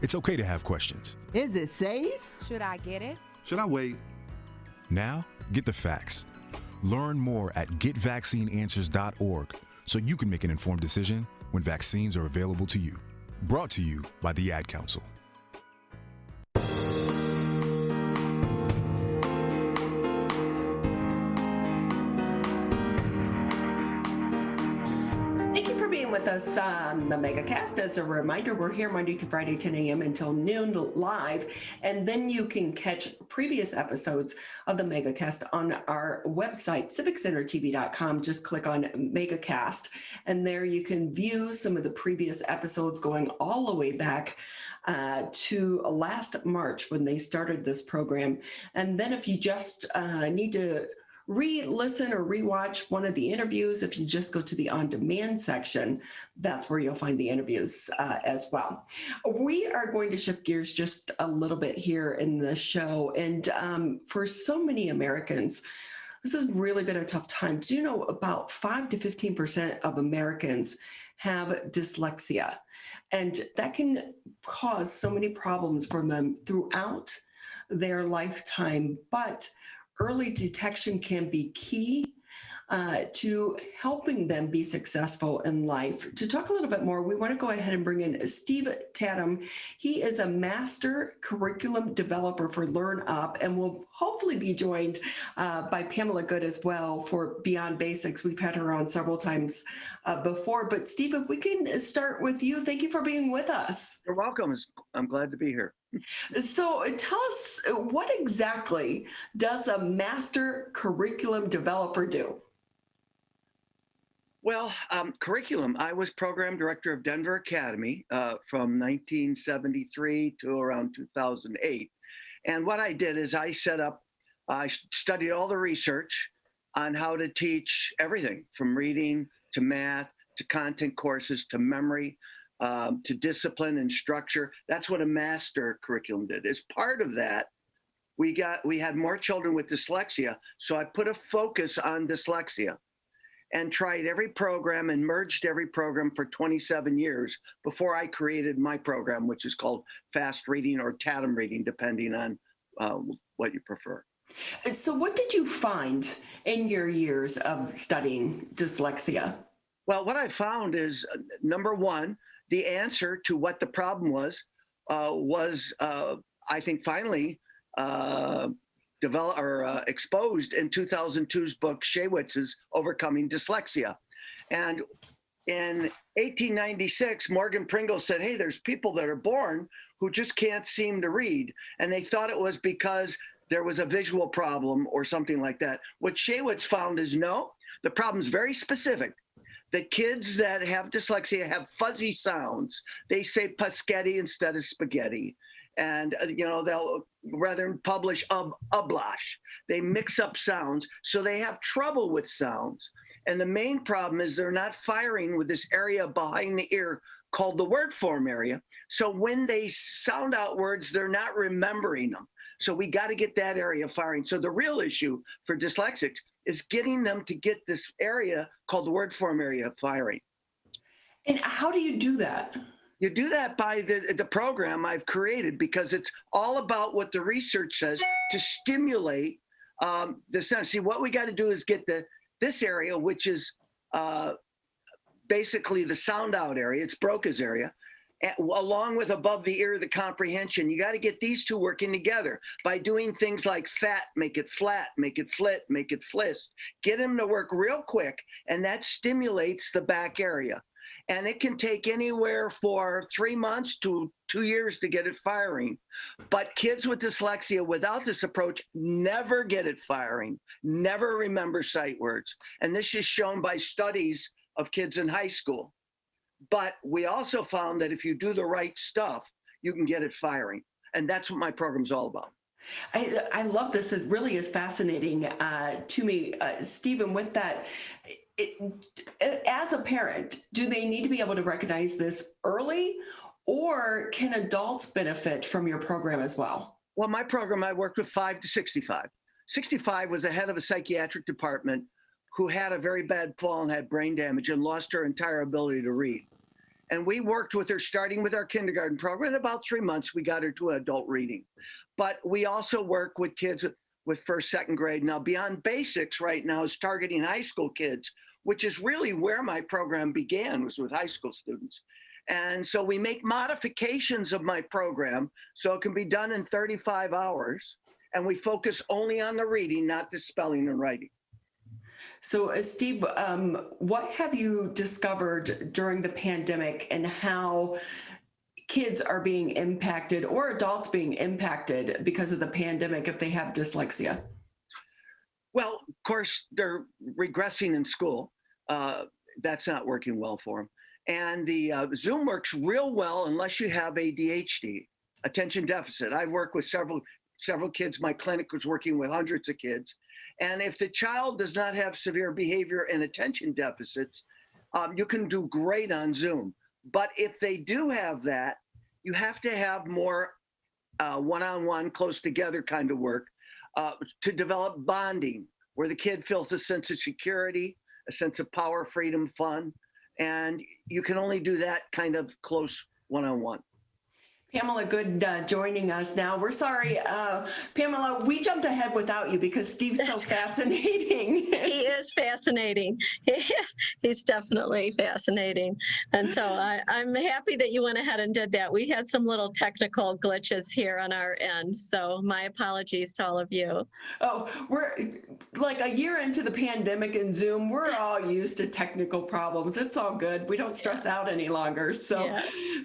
It's okay to have questions. Is it safe? Should I get it? Should I wait? Now, get the facts. Learn more at getvaccineanswers.org so you can make an informed decision when vaccines are available to you. Brought to you by the Ad Council. With us on the Megacast. As a reminder, we're here Monday through Friday, 10 a.m. until noon live, and then you can catch previous episodes of the Megacast on our website, civiccentertv.com. Just click on Megacast, and there you can view some of the previous episodes going all the way back to last March when they started this program. And then if you just need to re-listen or rewatch one of the interviews, if you just go to the on-demand section, that's where you'll find the interviews as well. We are going to shift gears just a little bit here in the show. And for so many Americans, this has really been a tough time. Do you know about 5 to 15% of Americans have dyslexia? And that can cause so many problems for them throughout their lifetime. But early detection can be key to helping them be successful in life. To talk a little bit more, we want to go ahead and bring in Steve Tatum. He is a master curriculum developer for LearnUp and will hopefully be joined by Pamela Good as well for Beyond Basics. We've had her on several times before. But Steve, if we can start with you, thank you for being with us. You're welcome. I'm glad to be here. So tell us, what exactly does a master curriculum developer do? Well, curriculum, I was program director of Denver Academy from 1973 to around 2008. And what I did is I studied all the research on how to teach everything from reading to math to content courses to memory, to discipline and structure. That's what a master curriculum did. As part of that, we had more children with dyslexia, so I put a focus on dyslexia and tried every program and merged every program for 27 years before I created my program, which is called Fast Reading or Tatum Reading, depending on what you prefer. So what did you find in your years of studying dyslexia? Well, what I found is, number one, the answer to what the problem was, I think, finally exposed in 2002's book, Shaywitz's Overcoming Dyslexia. And in 1896, Morgan Pringle said, hey, there's people that are born who just can't seem to read. And they thought it was because there was a visual problem or something like that. What Shaywitz found is no, the problem's very specific. The kids that have dyslexia have fuzzy sounds. They say paschetti instead of spaghetti. And, they'll rather than publish ublash. They mix up sounds, so they have trouble with sounds. And the main problem is they're not firing with this area behind the ear called the word form area. So when they sound out words, they're not remembering them. So we got to get that area firing. So the real issue for dyslexics is getting them to get this area called the word form area firing. And how do you do that? You do that by the program I've created, because it's all about what the research says to stimulate the sound. See, what we got to do is get this area, which is basically the sound out area. It's Broca's area. along with above the ear, the comprehension. You got to get these two working together by doing things like fat, make it flat, make it flit, make it flist. Get them to work real quick, and that stimulates the back area. And it can take anywhere for 3 months to 2 years to get it firing. But kids with dyslexia without this approach never get it firing, never remember sight words. And this is shown by studies of kids in high school. But we also found that if you do the right stuff, you can get it firing. And that's what my program's all about. I love this. It really is fascinating to me. Stephen, with that, as a parent, do they need to be able to recognize this early, or can adults benefit from your program as well? Well, my program, I worked with 5 to 65. 65 was the head of a psychiatric department who had a very bad fall and had brain damage and lost her entire ability to read. And we worked with her, starting with our kindergarten program. In about 3 months, we got her to adult reading. But we also work with kids with first, second grade. Now, Beyond Basics right now is targeting high school kids, which is really where my program began, was with high school students. And so we make modifications of my program so it can be done in 35 hours. And we focus only on the reading, not the spelling and writing. So, Steve, what have you discovered during the pandemic and how kids are being impacted, or adults being impacted because of the pandemic if they have dyslexia? Well, of course, they're regressing in school. That's not working well for them. And the Zoom works real well unless you have ADHD, attention deficit. I've worked with several kids. My clinic was working with hundreds of kids. And if the child does not have severe behavior and attention deficits, you can do great on Zoom. But if they do have that, you have to have more one-on-one, close together kind of work to develop bonding, where the kid feels a sense of security, a sense of power, freedom, fun. And you can only do that kind of close one-on-one. Pamela Good joining us now. We're sorry, Pamela, we jumped ahead without you because Steve's so fascinating. He is fascinating. He's definitely fascinating. And so I'm happy that you went ahead and did that. We had some little technical glitches here on our end. So my apologies to all of you. Oh, we're like a year into the pandemic and Zoom. We're all used to technical problems. It's all good. We don't stress out any longer. So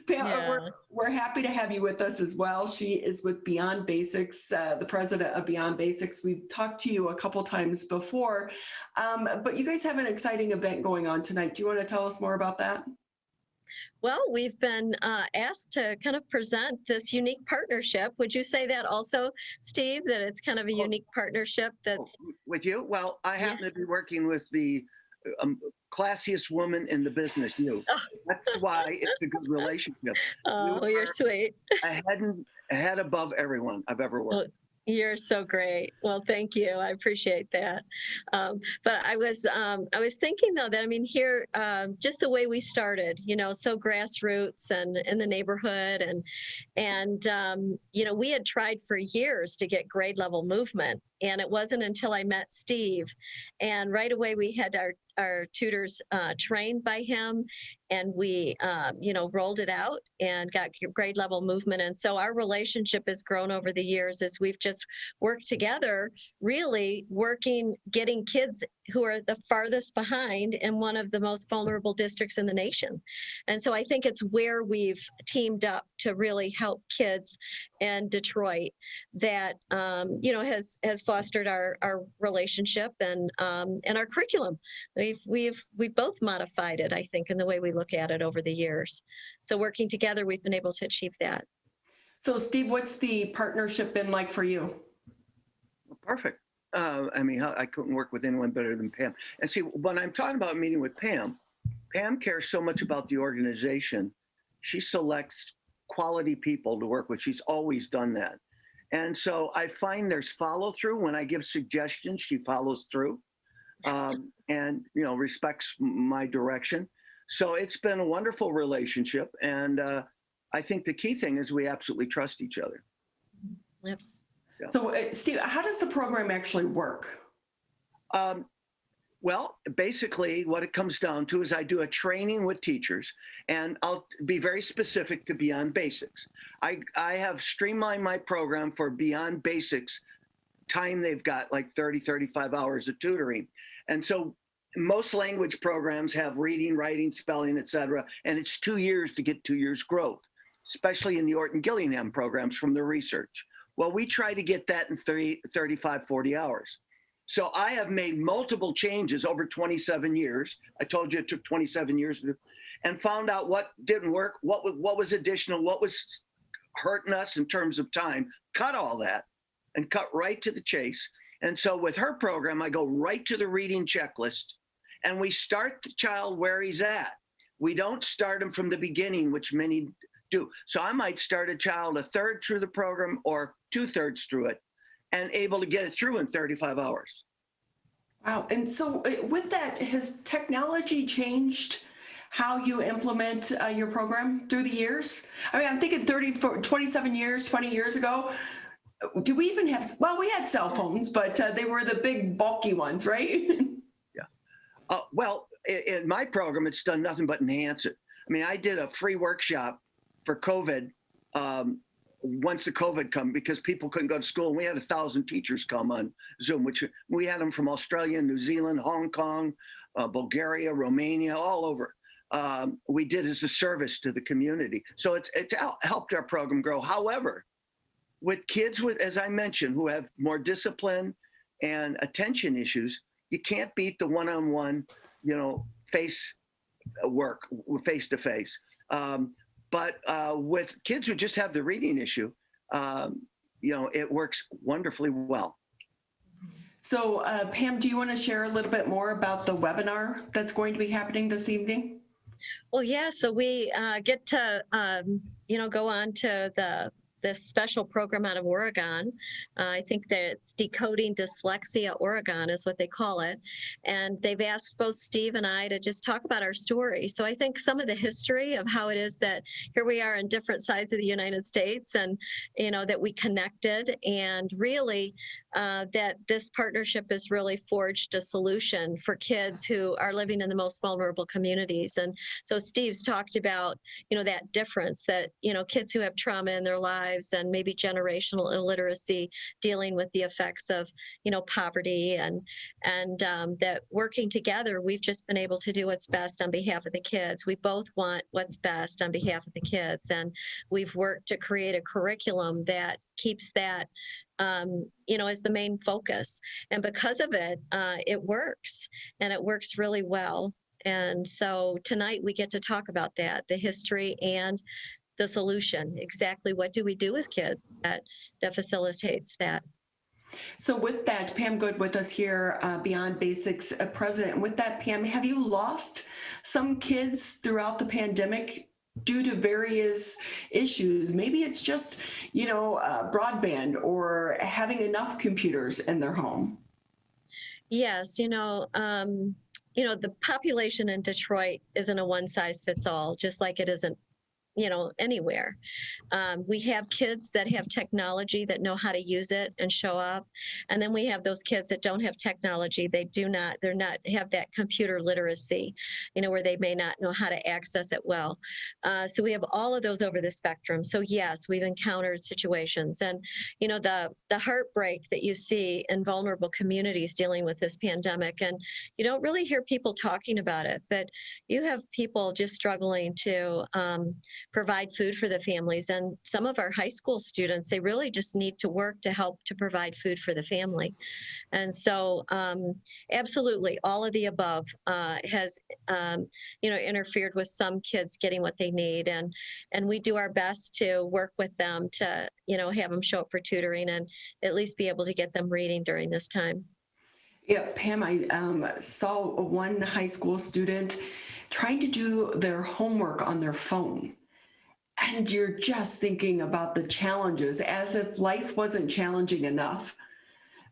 Pamela, we're happy to have you with us as well. She is with Beyond Basics, the president of Beyond Basics. We've talked to you a couple times before, but you guys have an exciting event going on tonight. Do you want to tell us more about that? Well, we've been asked to kind of present this unique partnership. Would you say that also, Steve, that it's kind of a unique partnership that's... With you? Well, I happen to be working with the classiest woman in the business, you. That's why it's a good relationship. Oh, you're sweet. Ahead above everyone I've ever worked with. You're so great. Well, thank you. I appreciate that. But I was thinking though that, I mean, here, just the way we started, you know, so grassroots and in the neighborhood and you know, we had tried for years to get grade level movement. And it wasn't until I met Steve, and right away we had our tutors trained by him, and we, you know, rolled it out and got grade level movement. And so our relationship has grown over the years as we've just worked together, really getting kids who are the farthest behind in one of the most vulnerable districts in the nation. And so I think it's where we've teamed up to really help kids in Detroit that, you know, has fostered our relationship and our curriculum. We've both modified it, I think, in the way we look at it over the years. So working together, we've been able to achieve that. So Steve, what's the partnership been like for you? Perfect. I mean, I couldn't work with anyone better than Pam. And see, when I'm talking about meeting with Pam cares so much about the organization. She selects quality people to work with. She's always done that. And so I find there's follow through. When I give suggestions, she follows through and, you know, respects my direction. So it's been a wonderful relationship. And I think the key thing is we absolutely trust each other. Yep. Yeah. So Steve, how does the program actually work? Well, basically what it comes down to is I do a training with teachers, and I'll be very specific to Beyond Basics. I have streamlined my program for Beyond Basics time. They've got like 30, 35 hours of tutoring. And so most language programs have reading, writing, spelling, et cetera, and it's 2 years to get 2 years growth, especially in the Orton-Gillingham programs from the research. Well, we try to get that in 35, 40 hours. So I have made multiple changes over 27 years. I told you it took 27 years and found out what didn't work, what was additional, what was hurting us in terms of time, cut all that and cut right to the chase. And so with her program, I go right to the reading checklist and we start the child where he's at. We don't start him from the beginning, which many do. So I might start a child a third through the program or 2/3 through it, and able to get it through in 35 hours. Wow. And so with that, has technology changed how you implement your program through the years? I mean, I'm thinking 27 years, 20 years ago, do we even have, well, we had cell phones, but they were the big bulky ones, right? Yeah. Well, in my program, it's done nothing but enhance it. I mean, I did a free workshop for COVID once the COVID come, because people couldn't go to school, and we had 1,000 teachers come on Zoom, which we had them from Australia, New Zealand, Hong Kong, Bulgaria, Romania, all over. We did as a service to the community. So it's helped our program grow. However, with kids with, as I mentioned, who have more discipline and attention issues, you can't beat the one-on-one, face work, face-to-face. But with kids who just have the reading issue, it works wonderfully well. So Pam, do you want to share a little bit more about the webinar that's going to be happening this evening? Well, yeah, so we get to, go on to this special program out of Oregon. I think that it's Decoding Dyslexia Oregon is what they call it. And they've asked both Steve and I to just talk about our story. So I think some of the history of how it is that here we are in different sides of the United States, and, that we connected, and really that this partnership has really forged a solution for kids who are living in the most vulnerable communities. And so Steve's talked about, that difference that, kids who have trauma in their lives and maybe generational illiteracy, dealing with the effects of, poverty, and that working together, we've just been able to do what's best on behalf of the kids. We both want what's best on behalf of the kids, and we've worked to create a curriculum that keeps that as the main focus. And because of it, it works, and it works really well. And so tonight we get to talk about that, the history and the solution. Exactly what do we do with kids that facilitates that? So with that, Pam Good with us here, Beyond Basics president. And with that, Pam, have you lost some kids throughout the pandemic due to various issues? Maybe it's just, broadband or having enough computers in their home. Yes, the population in Detroit isn't a one size fits all, just like it isn't anywhere. We have kids that have technology that know how to use it and show up. And then we have those kids that don't have technology. They're not have that computer literacy, where they may not know how to access it well. So we have all of those over the spectrum. So yes, we've encountered situations, and, the heartbreak that you see in vulnerable communities dealing with this pandemic. And you don't really hear people talking about it, but you have people just struggling to provide food for the families. And some of our high school students, they really just need to work to help to provide food for the family. And so absolutely all of the above has interfered with some kids getting what they need. And we do our best to work with them to have them show up for tutoring and at least be able to get them reading during this time. Yeah, Pam, I saw one high school student trying to do their homework on their phone. And you're just thinking about the challenges, as if life wasn't challenging enough.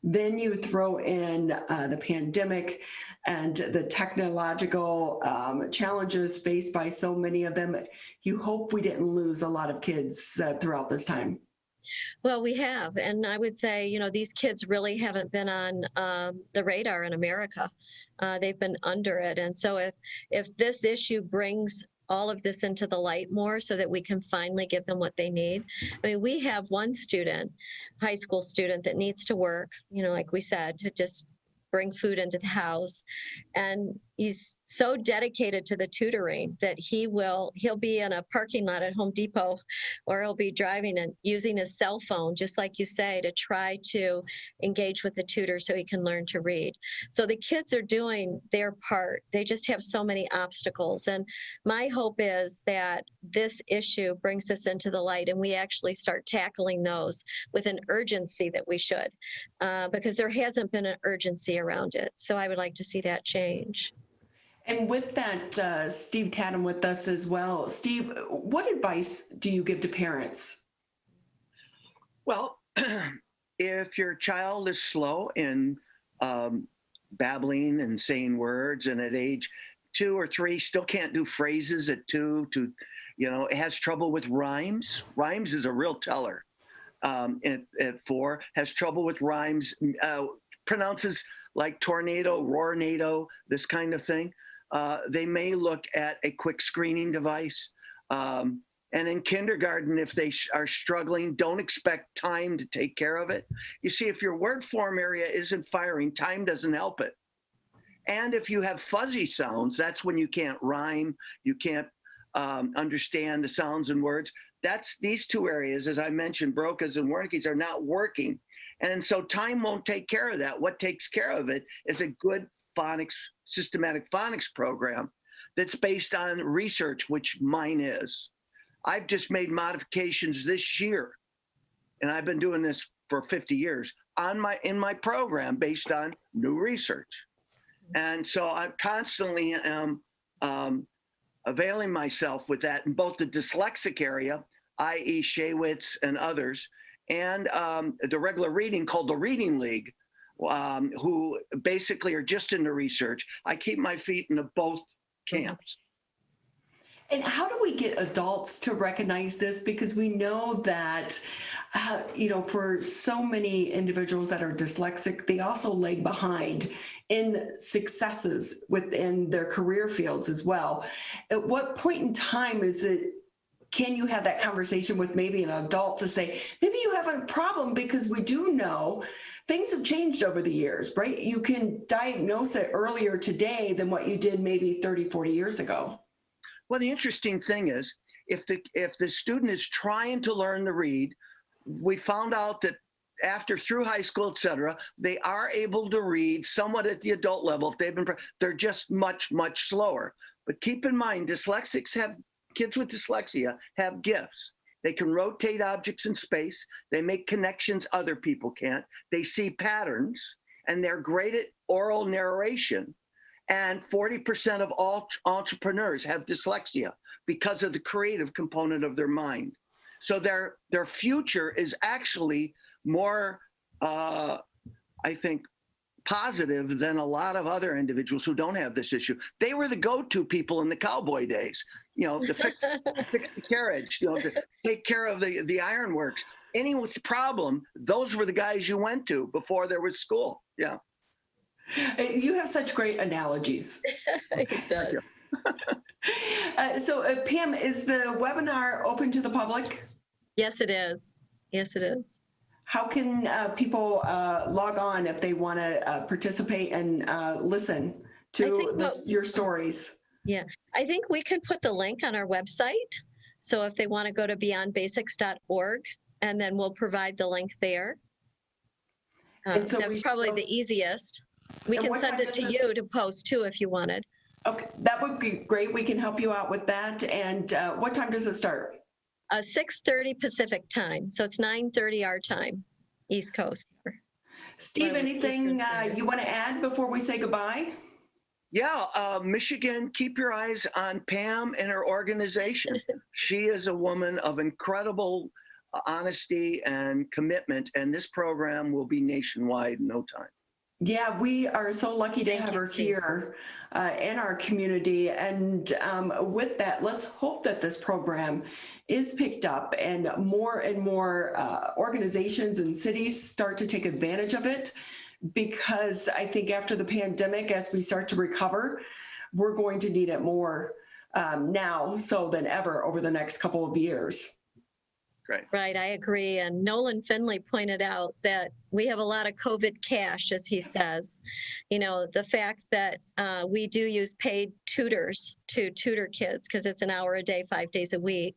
Then you throw in the pandemic and the technological challenges faced by so many of them. You hope we didn't lose a lot of kids throughout this time. Well, we have, and I would say, these kids really haven't been on the radar in America. They've been under it, and so if this issue brings all of this into the light more so that we can finally give them what they need. I mean, we have one student, high school student, that needs to work, like we said, to just bring food into the house. And he's so dedicated to the tutoring that he'll be in a parking lot at Home Depot, or he'll be driving and using his cell phone, just like you say, to try to engage with the tutor so he can learn to read. So the kids are doing their part. They just have so many obstacles. And my hope is that this issue brings this into the light and we actually start tackling those with an urgency that we should, because there hasn't been an urgency around it. So I would like to see that change. And with that, Steve Tatum with us as well. Steve, what advice do you give to parents? Well, if your child is slow in babbling and saying words, and at age 2 or 3 still can't do phrases at 2 to, has trouble with rhymes. Rhymes is a real teller. At 4, has trouble with rhymes, pronounces like tornado, roarnado, this kind of thing. They may look at a quick screening device. And in kindergarten, if they are struggling, don't expect time to take care of it. You see, if your word form area isn't firing, time doesn't help it. And if you have fuzzy sounds, that's when you can't rhyme, you can't understand the sounds and words. These 2 areas, as I mentioned, Broca's and Wernicke's, are not working. And so time won't take care of that. What takes care of it is a good systematic phonics program that's based on research, which mine is. I've just made modifications this year, and I've been doing this for 50 years in my program based on new research. And so I constantly am availing myself with that in both the dyslexic area, i.e. Shaywitz and others, and the regular reading called the Reading League, who basically are just into research. I keep my feet in both camps. And how do we get adults to recognize this? Because we know that, for so many individuals that are dyslexic, they also lag behind in successes within their career fields as well. At what point in time can you have that conversation with maybe an adult to say, maybe you have a problem? Because we do know things have changed over the years, right? You can diagnose it earlier today than what you did maybe 30, 40 years ago. Well, the interesting thing is, if the student is trying to learn to read, we found out that through high school, et cetera, they are able to read somewhat at the adult level. If they're just much, much slower. But keep in mind, kids with dyslexia have gifts. They can rotate objects in space. They make connections other people can't. They see patterns, and they're great at oral narration. And 40% of all entrepreneurs have dyslexia because of the creative component of their mind. So their future is actually more, I think, positive than a lot of other individuals who don't have this issue. They were the go-to people in the cowboy days, to fix the carriage, to take care of the ironworks. Anyone with a problem, those were the guys you went to before there was school. Yeah. You have such great analogies. Thank you. So Pam, is the webinar open to the public? Yes, it is. Yes, it is. How can people log on if they want to participate and listen to your stories? Yeah, I think we could put the link on our website. So if they want to go to beyondbasics.org, and then we'll provide the link there. So that's probably the easiest. We can send it to you to post too if you wanted. Okay, that would be great. We can help you out with that. And what time does it start? 6:30 Pacific time. So it's 9:30 our time, East Coast. Steve, anything you want to add before we say goodbye? Yeah, Michigan, keep your eyes on Pam and her organization. She is a woman of incredible honesty and commitment, and this program will be nationwide in no time. Yeah, we are so lucky to have her here in our community. And with that, let's hope that this program is picked up and more organizations and cities start to take advantage of it. Because I think after the pandemic, as we start to recover, we're going to need it more now so than ever over the next couple of years. Right, I agree. And Nolan Finley pointed out that we have a lot of COVID cash, as he says. You know, the fact that we do use paid tutors to tutor kids because it's an hour a day, 5 days a week,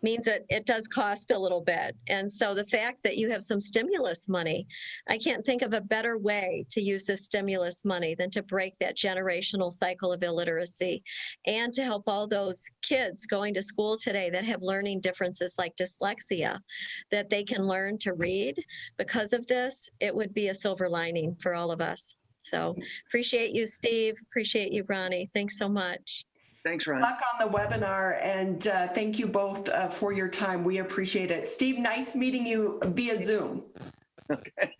means that it does cost a little bit. And so the fact that you have some stimulus money, I can't think of a better way to use this stimulus money than to break that generational cycle of illiteracy and to help all those kids going to school today that have learning differences like dyslexia, that they can learn to read. Because of this, it would be a silver lining for all of us. So appreciate you, Steve. Appreciate you, Ronnie. Thanks so much. Thanks, Ron. Good luck on the webinar, and thank you both for your time. We appreciate it. Steve, nice meeting you via Zoom. Okay.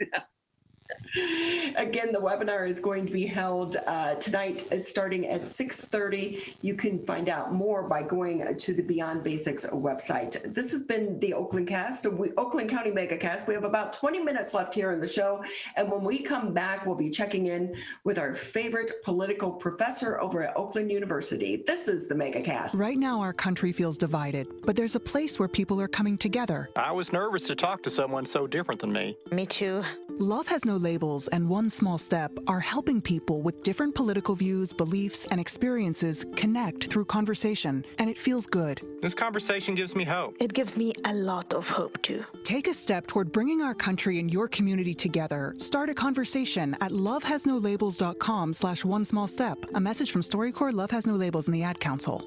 Again, the webinar is going to be held tonight starting at 6:30. You can find out more by going to the Beyond Basics website. This has been the Oakland Cast, Oakland County Megacast. We have about 20 minutes left here in the show. And when we come back, we'll be checking in with our favorite political professor over at Oakland University. This is the Megacast. Right now, our country feels divided, but there's a place where people are coming together. I was nervous to talk to someone so different than me. Me too. Love Has No Labels and One Small Step are helping people with different political views, beliefs, and experiences connect through conversation, and it feels good. This conversation gives me hope. It gives me a lot of hope, too. Take a step toward bringing our country and your community together. Start a conversation at lovehasnolabels.com/onesmallstep. A message from StoryCorps, Love Has No Labels, and the Ad Council.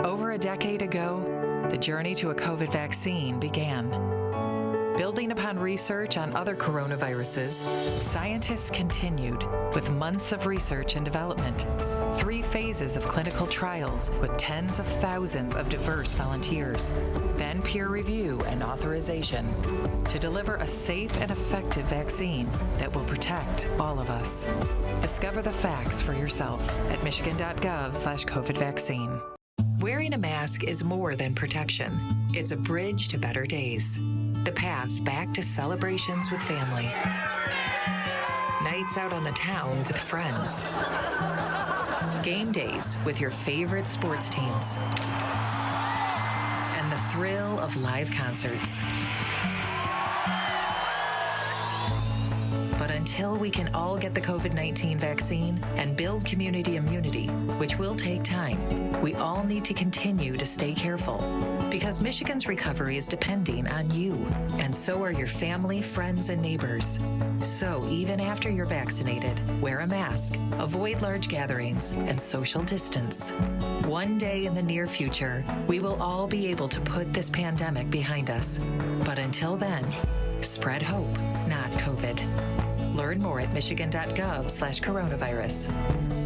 Over a decade ago, the journey to a COVID vaccine began. Building upon research on other coronaviruses, scientists continued with months of research and development, 3 phases of clinical trials with tens of thousands of diverse volunteers, then peer review and authorization to deliver a safe and effective vaccine that will protect all of us. Discover the facts for yourself at michigan.gov/COVID vaccine. Wearing a mask is more than protection. It's a bridge to better days. The path back to celebrations with family. Nights out on the town with friends. Game days with your favorite sports teams. And the thrill of live concerts. But until we can all get the COVID-19 vaccine and build community immunity, which will take time, we all need to continue to stay careful because Michigan's recovery is depending on you, and so are your family, friends, and neighbors. So even after you're vaccinated, wear a mask, avoid large gatherings, and social distance. One day in the near future, we will all be able to put this pandemic behind us. But until then, spread hope, not COVID. Learn more at michigan.gov/coronavirus.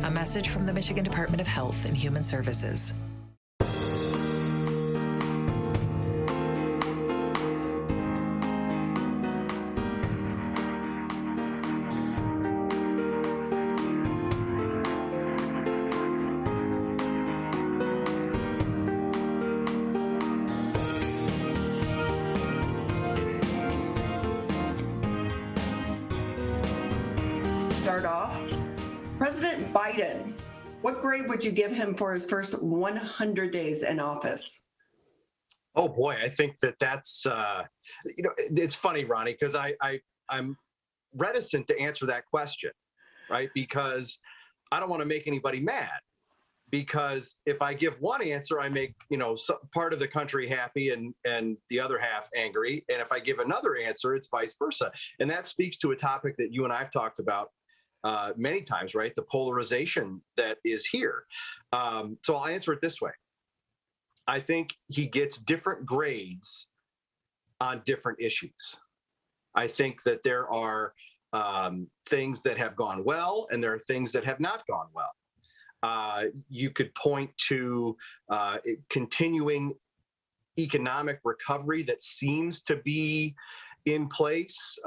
A message from the Michigan Department of Health and Human Services. Start off. President Biden, what grade would you give him for his first 100 days in office? Oh boy, I think that's it's funny, Ronnie, because I'm reticent to answer that question, right? Because I don't want to make anybody mad. Because if I give one answer, I make part of the country happy and the other half angry. And if I give another answer, it's vice versa. And that speaks to a topic that you and I've talked about many times, right? The polarization that is here. So I'll answer it this way. I think he gets different grades on different issues. I think that there are things that have gone well and there are things that have not gone well. You could point to continuing economic recovery that seems to be in place,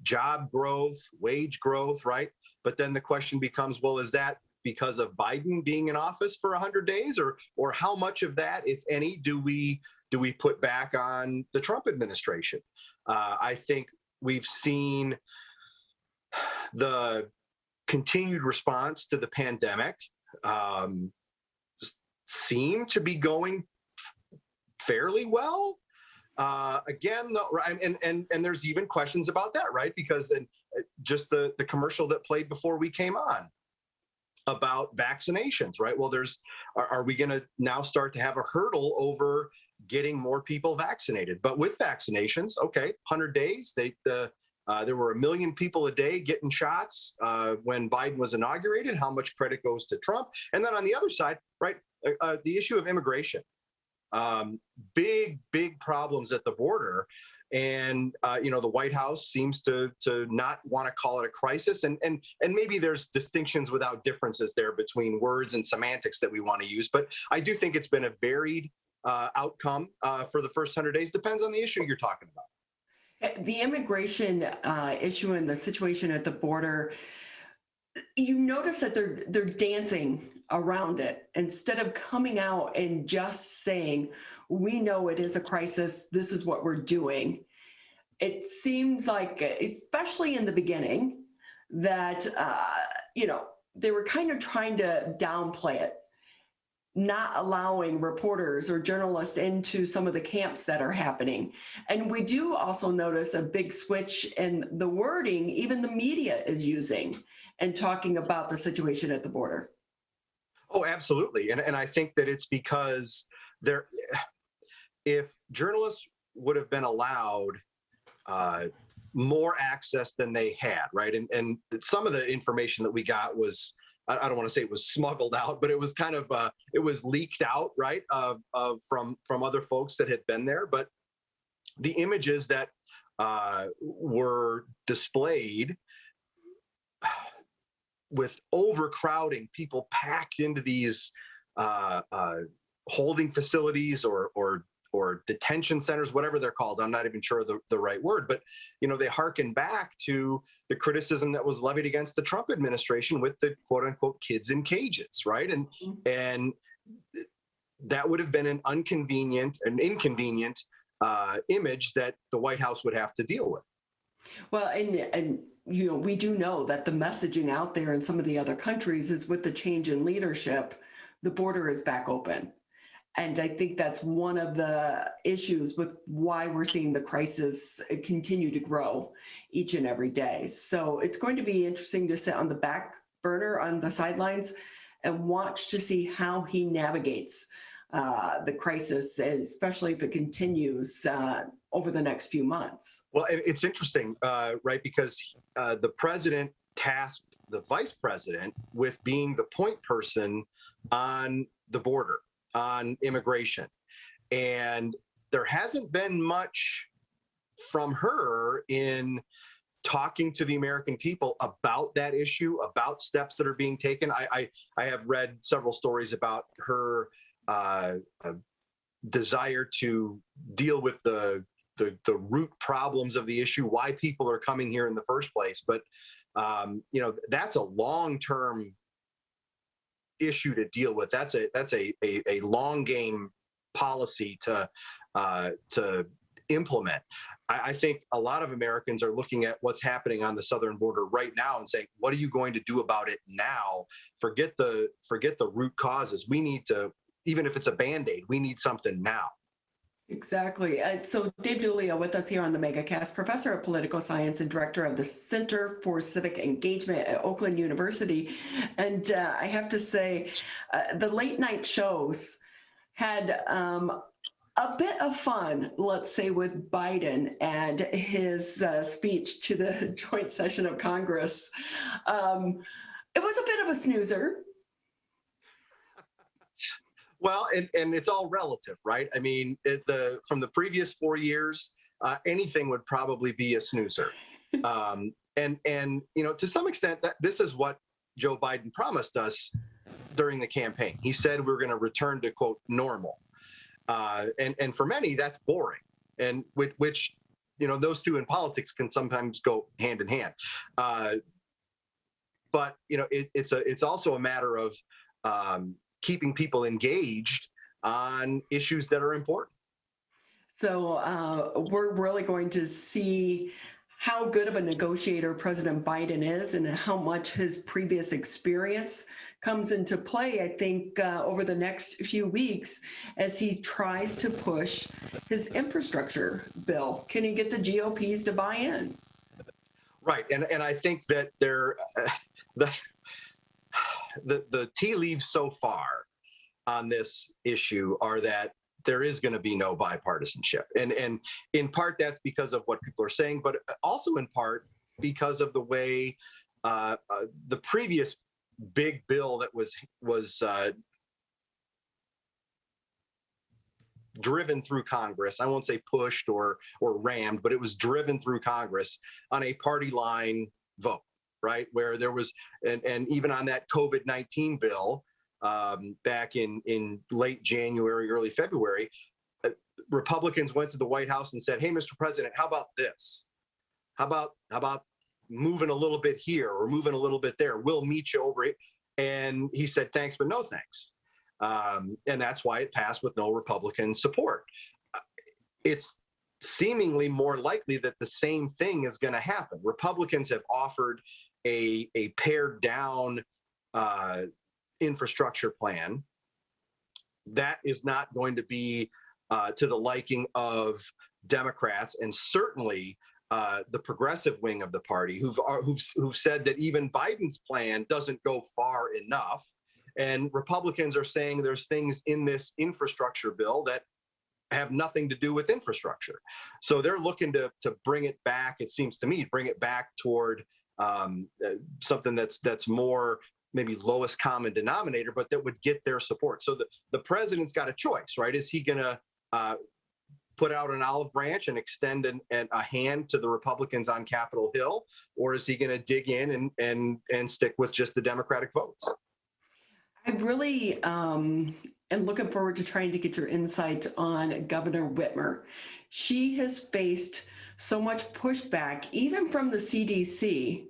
job growth, wage growth, right? But then the question becomes, well, is that because of Biden being in office for 100 days, or how much of that, if any, do we put back on the Trump administration? I think we've seen the continued response to the pandemic seem to be going fairly well. Again, and there's even questions about that, right? Because just the commercial that played before we came on about vaccinations, right? Well, are we going to now start to have a hurdle over getting more people vaccinated? But with vaccinations, okay, 100 days, there were 1 million people a day getting shots when Biden was inaugurated. How much credit goes to Trump? And then on the other side, right, the issue of immigration. Big problems at the border. And, the White House seems to not want to call it a crisis. And maybe there's distinctions without differences there between words and semantics that we want to use. But I do think it's been a varied outcome for the first 100 days. Depends on the issue you're talking about. The immigration issue and the situation at the border, you notice that they're dancing around it instead of coming out and just saying, we know it is a crisis, this is what we're doing. It seems like, especially in the beginning, that they were kind of trying to downplay it, not allowing reporters or journalists into some of the camps that are happening. And we do also notice a big switch in the wording even the media is using and talking about the situation at the border. Oh, absolutely. And I think that it's because if journalists would have been allowed more access than they had, right? And some of the information that we got was, I don't want to say it was smuggled out, but it was kind of it was leaked out, right? From other folks that had been there. But the images that were displayed with overcrowding, people packed into these holding facilities or detention centers, whatever they're called. I'm not even sure the right word, but they harken back to the criticism that was levied against the Trump administration with the quote unquote kids in cages, right? And that would have been an inconvenient image that the White House would have to deal with. Well, and we do know that the messaging out there in some of the other countries is with the change in leadership, the border is back open. And I think that's one of the issues with why we're seeing the crisis continue to grow each and every day. So it's going to be interesting to sit on the back burner on the sidelines and watch to see how he navigates the crisis, especially if it continues over the next few months. Well, it's interesting, right? Because the president tasked the vice president with being the point person on the border, on immigration. And there hasn't been much from her in talking to the American people about that issue, about steps that are being taken. I have read several stories about her desire to deal with the root problems of the issue, why people are coming here in the first place. But that's a long-term issue to deal with. That's a long game policy to implement. I think a lot of Americans are looking at what's happening on the southern border right now and saying, what are you going to do about it now? Forget the root causes. We need to, even if it's a Band-Aid, we need something now. Exactly. So Dave D'Elia with us here on the Megacast, professor of political science and director of the Center for Civic Engagement at Oakland University. And I have to say, the late night shows had a bit of fun, let's say, with Biden and his speech to the joint session of Congress. It was a bit of a snoozer. Well, and it's all relative, right? I mean, from the previous 4 years, anything would probably be a snoozer. And to some extent, this is what Joe Biden promised us during the campaign. He said we're going to return to, quote, normal. And for many, that's boring. And which those two in politics can sometimes go hand in hand. But it's also a matter of keeping people engaged on issues that are important. So we're really going to see how good of a negotiator President Biden is and how much his previous experience comes into play, I think, over the next few weeks as he tries to push his infrastructure bill. Can he get the GOPs to buy in? Right. And I think that the tea leaves so far on this issue are that there is going to be no bipartisanship. And in part, that's because of what people are saying, but also in part because of the way the previous big bill that was driven through Congress, I won't say pushed or rammed, but it was driven through Congress on a party line vote, right? Where there was, and even on that COVID-19 bill, back in late January, early February, Republicans went to the White House and said, "Hey, Mr. President, how about this? How about moving a little bit here or moving a little bit there? We'll meet you over it." And he said, "Thanks, but no thanks." And that's why it passed with no Republican support. It's seemingly more likely that the same thing is going to happen. Republicans have offered a pared down infrastructure plan that is not going to be to the liking of Democrats, and certainly the progressive wing of the party, who've said that even Biden's plan doesn't go far enough. And Republicans are saying there's things in this infrastructure bill that have nothing to do with infrastructure. So they're looking to bring it back, it seems to me, bring it back toward something that's more maybe lowest common denominator, but that would get their support. So the president's got a choice, right? Is he going to put out an olive branch and extend a hand to the Republicans on Capitol Hill, or is he going to dig in and stick with just the Democratic votes? I really am looking forward to trying to get your insight on Governor Whitmer. She has faced so much pushback, even from the CDC,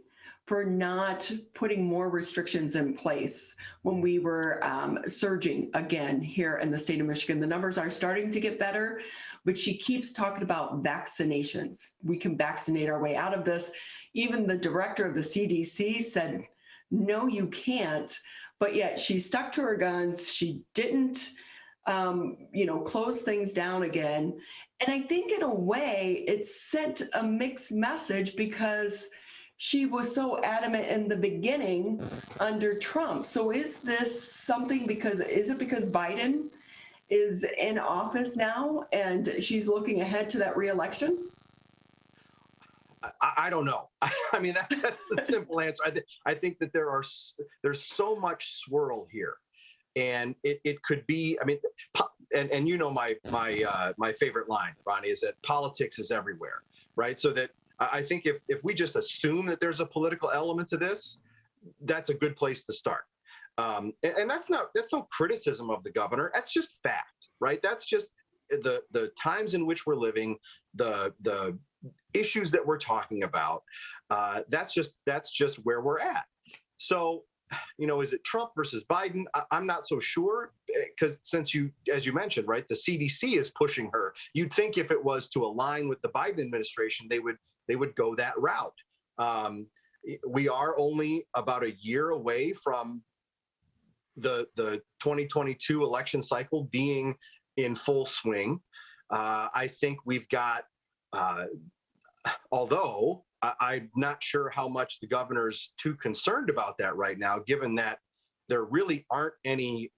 for not putting more restrictions in place when we were surging again here in the state of Michigan. The numbers are starting to get better, but she keeps talking about vaccinations. We can vaccinate our way out of this. Even the director of the CDC said, no, you can't. But yet she stuck to her guns. She didn't, close things down again. And I think in a way it sent a mixed message because she was so adamant in the beginning under Trump. So is this something is it because Biden is in office now and she's looking ahead to that reelection? I don't know. I mean, that's the simple answer. I think that there's so much swirl here, and it could be. I mean, and my favorite line, Ronnie, is that politics is everywhere, right? So that I think if we just assume that there's a political element to this, that's a good place to start. And that's no criticism of the governor. That's just fact, right? That's just the times in which we're living, the issues that we're talking about. That's just where we're at. So, is it Trump versus Biden? I'm not so sure, because as you mentioned, right, the CDC is pushing her. You'd think if it was to align with the Biden administration, they would go that route. We are only about a year away from the 2022 election cycle being in full swing. I think we've got, although I'm not sure how much the governor's too concerned about that right now, given that there really aren't any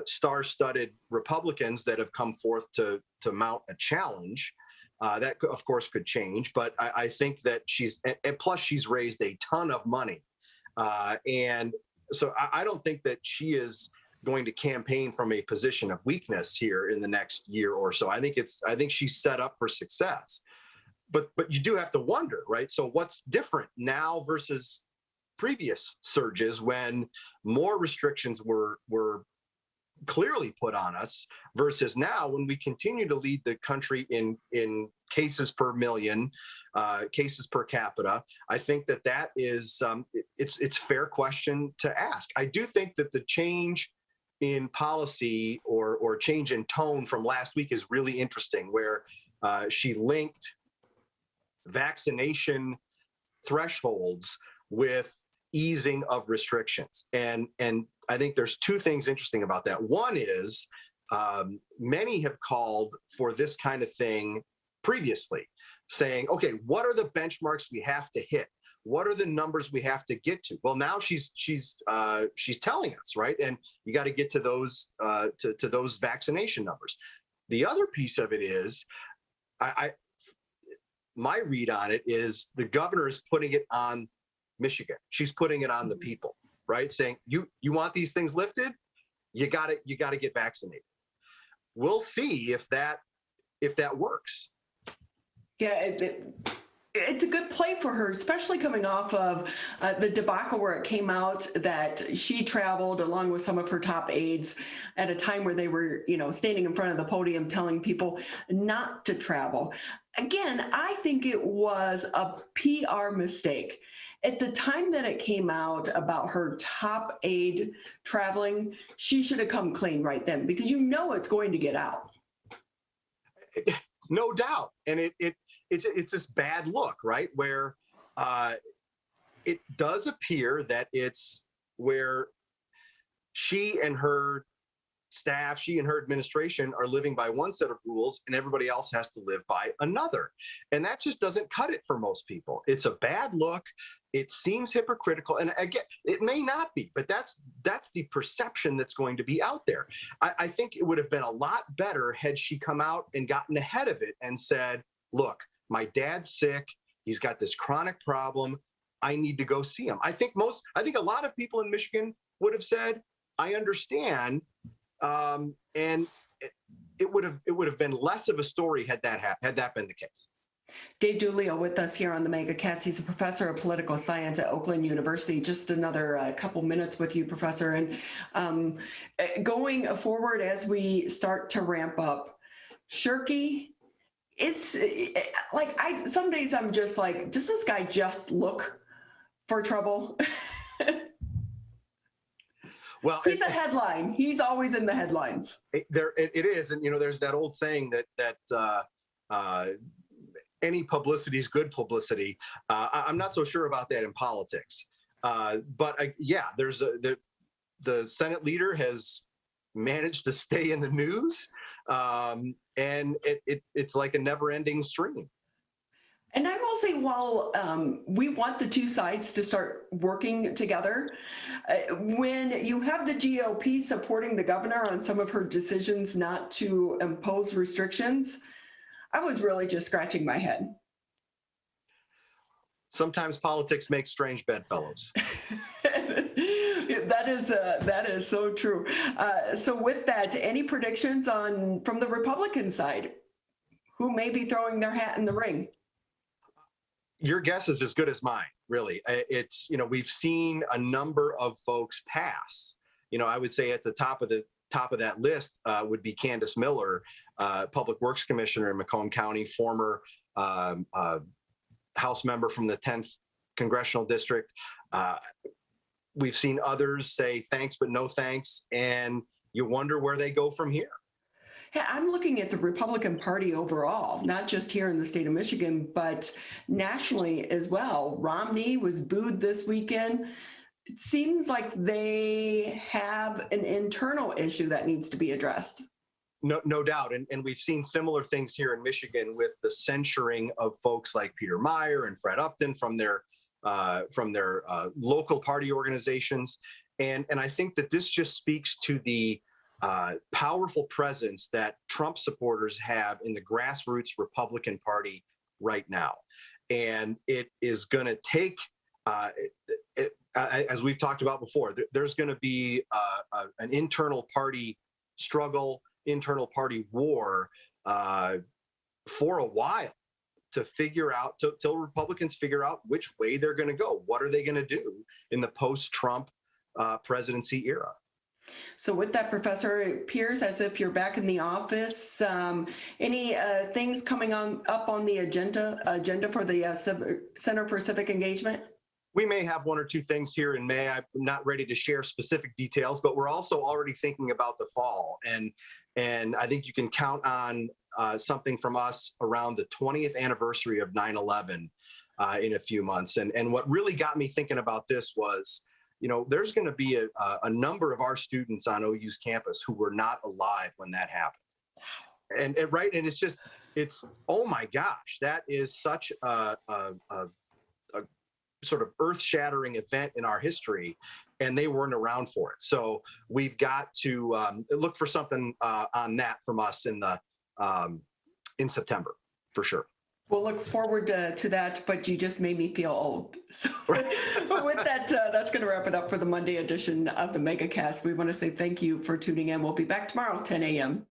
star-studded Republicans that have come forth to mount a challenge. That, of course, could change, but I think that plus she's raised a ton of money. And so I don't think that she is going to campaign from a position of weakness here in the next year or so. I think she's set up for success. But you do have to wonder, right? So what's different now versus previous surges when more restrictions were clearly put on us, versus now when we continue to lead the country in cases per million, cases per capita. I think that is it's fair question to ask. I do think that the change in policy or change in tone from last week is really interesting, where she linked vaccination thresholds with easing of restrictions. And I think there's two things interesting about that. One is many have called for this kind of thing previously, saying, okay, what are the benchmarks we have to hit? What are the numbers we have to get to? Well, now she's telling us, right? And you got to get to those to those vaccination numbers. The other piece of it is, my read on it is the governor is putting it on Michigan. She's putting it on the people, right? Saying, you want these things lifted, you got to get vaccinated. We'll see if that works. Yeah, it's a good play for her, especially coming off of the debacle where it came out that she traveled along with some of her top aides at a time where they were, standing in front of the podium telling people not to travel. Again, I think it was a PR mistake. At the time that it came out about her top aide traveling, she should have come clean right then, because it's going to get out. No doubt. And it's this bad look, right? Where it does appear that it's where she and her staff, she and her administration are living by one set of rules and everybody else has to live by another. And that just doesn't cut it for most people. It's a bad look. It seems hypocritical. And again, it may not be, but that's the perception that's going to be out there. I think it would have been a lot better had she come out and gotten ahead of it and said, look, my dad's sick. He's got this chronic problem. I need to go see him. I think a lot of people in Michigan would have said, I understand. And it would have been less of a story had that been the case. Dave Doolio with us here on the Megacast. He's a professor of political science at Oakland University. Just another couple minutes with you, Professor. And going forward as we start to ramp up, Shirky, it's like some days I'm just like, does this guy just look for trouble? Well, he's a headline. He's always in the headlines. It is, and there's that old saying that any publicity is good publicity. I'm not so sure about that in politics, but there's the Senate leader has managed to stay in the news, and it's like a never-ending stream. And I will say, while we want the two sides to start working together, when you have the GOP supporting the governor on some of her decisions not to impose restrictions, I was really just scratching my head. Sometimes politics makes strange bedfellows. That is so true. So with that, any predictions from the Republican side, who may be throwing their hat in the ring? Your guess is as good as mine, really. It's, we've seen a number of folks pass. I would say at the top of that list would be Candace Miller, Public Works Commissioner in Macomb County, former House member from the 10th Congressional District. We've seen others say thanks, but no thanks. And you wonder where they go from here. Yeah, I'm looking at the Republican Party overall, not just here in the state of Michigan, but nationally as well. Romney was booed this weekend. It seems like they have an internal issue that needs to be addressed. No doubt. And we've seen similar things here in Michigan with the censuring of folks like Peter Meyer and Fred Upton from their local party organizations. And I think that this just speaks to the powerful presence that Trump supporters have in the grassroots Republican Party right now. And it is going to take, as we've talked about before, there's going to be an internal party struggle, internal party war for a while to figure out, till Republicans figure out which way they're going to go. What are they going to do in the post-Trump presidency era? So with that, Professor, it appears as if you're back in the office. Any things coming up on the agenda for the Center for Civic Engagement? We may have one or two things here in May. I'm not ready to share specific details, but we're also already thinking about the fall. And I think you can count on something from us around the 20th anniversary of 9/11 in a few months. And what really got me thinking about this was, there's going to be a number of our students on OU's campus who were not alive when that happened. And right. And it's, oh my gosh, that is such a sort of earth-shattering event in our history, and they weren't around for it. So we've got to look for something on that from us in September, for sure. We'll look forward to that, but you just made me feel old. So with that, that's going to wrap it up for the Monday edition of the Megacast. We want to say thank you for tuning in. We'll be back tomorrow, 10 a.m.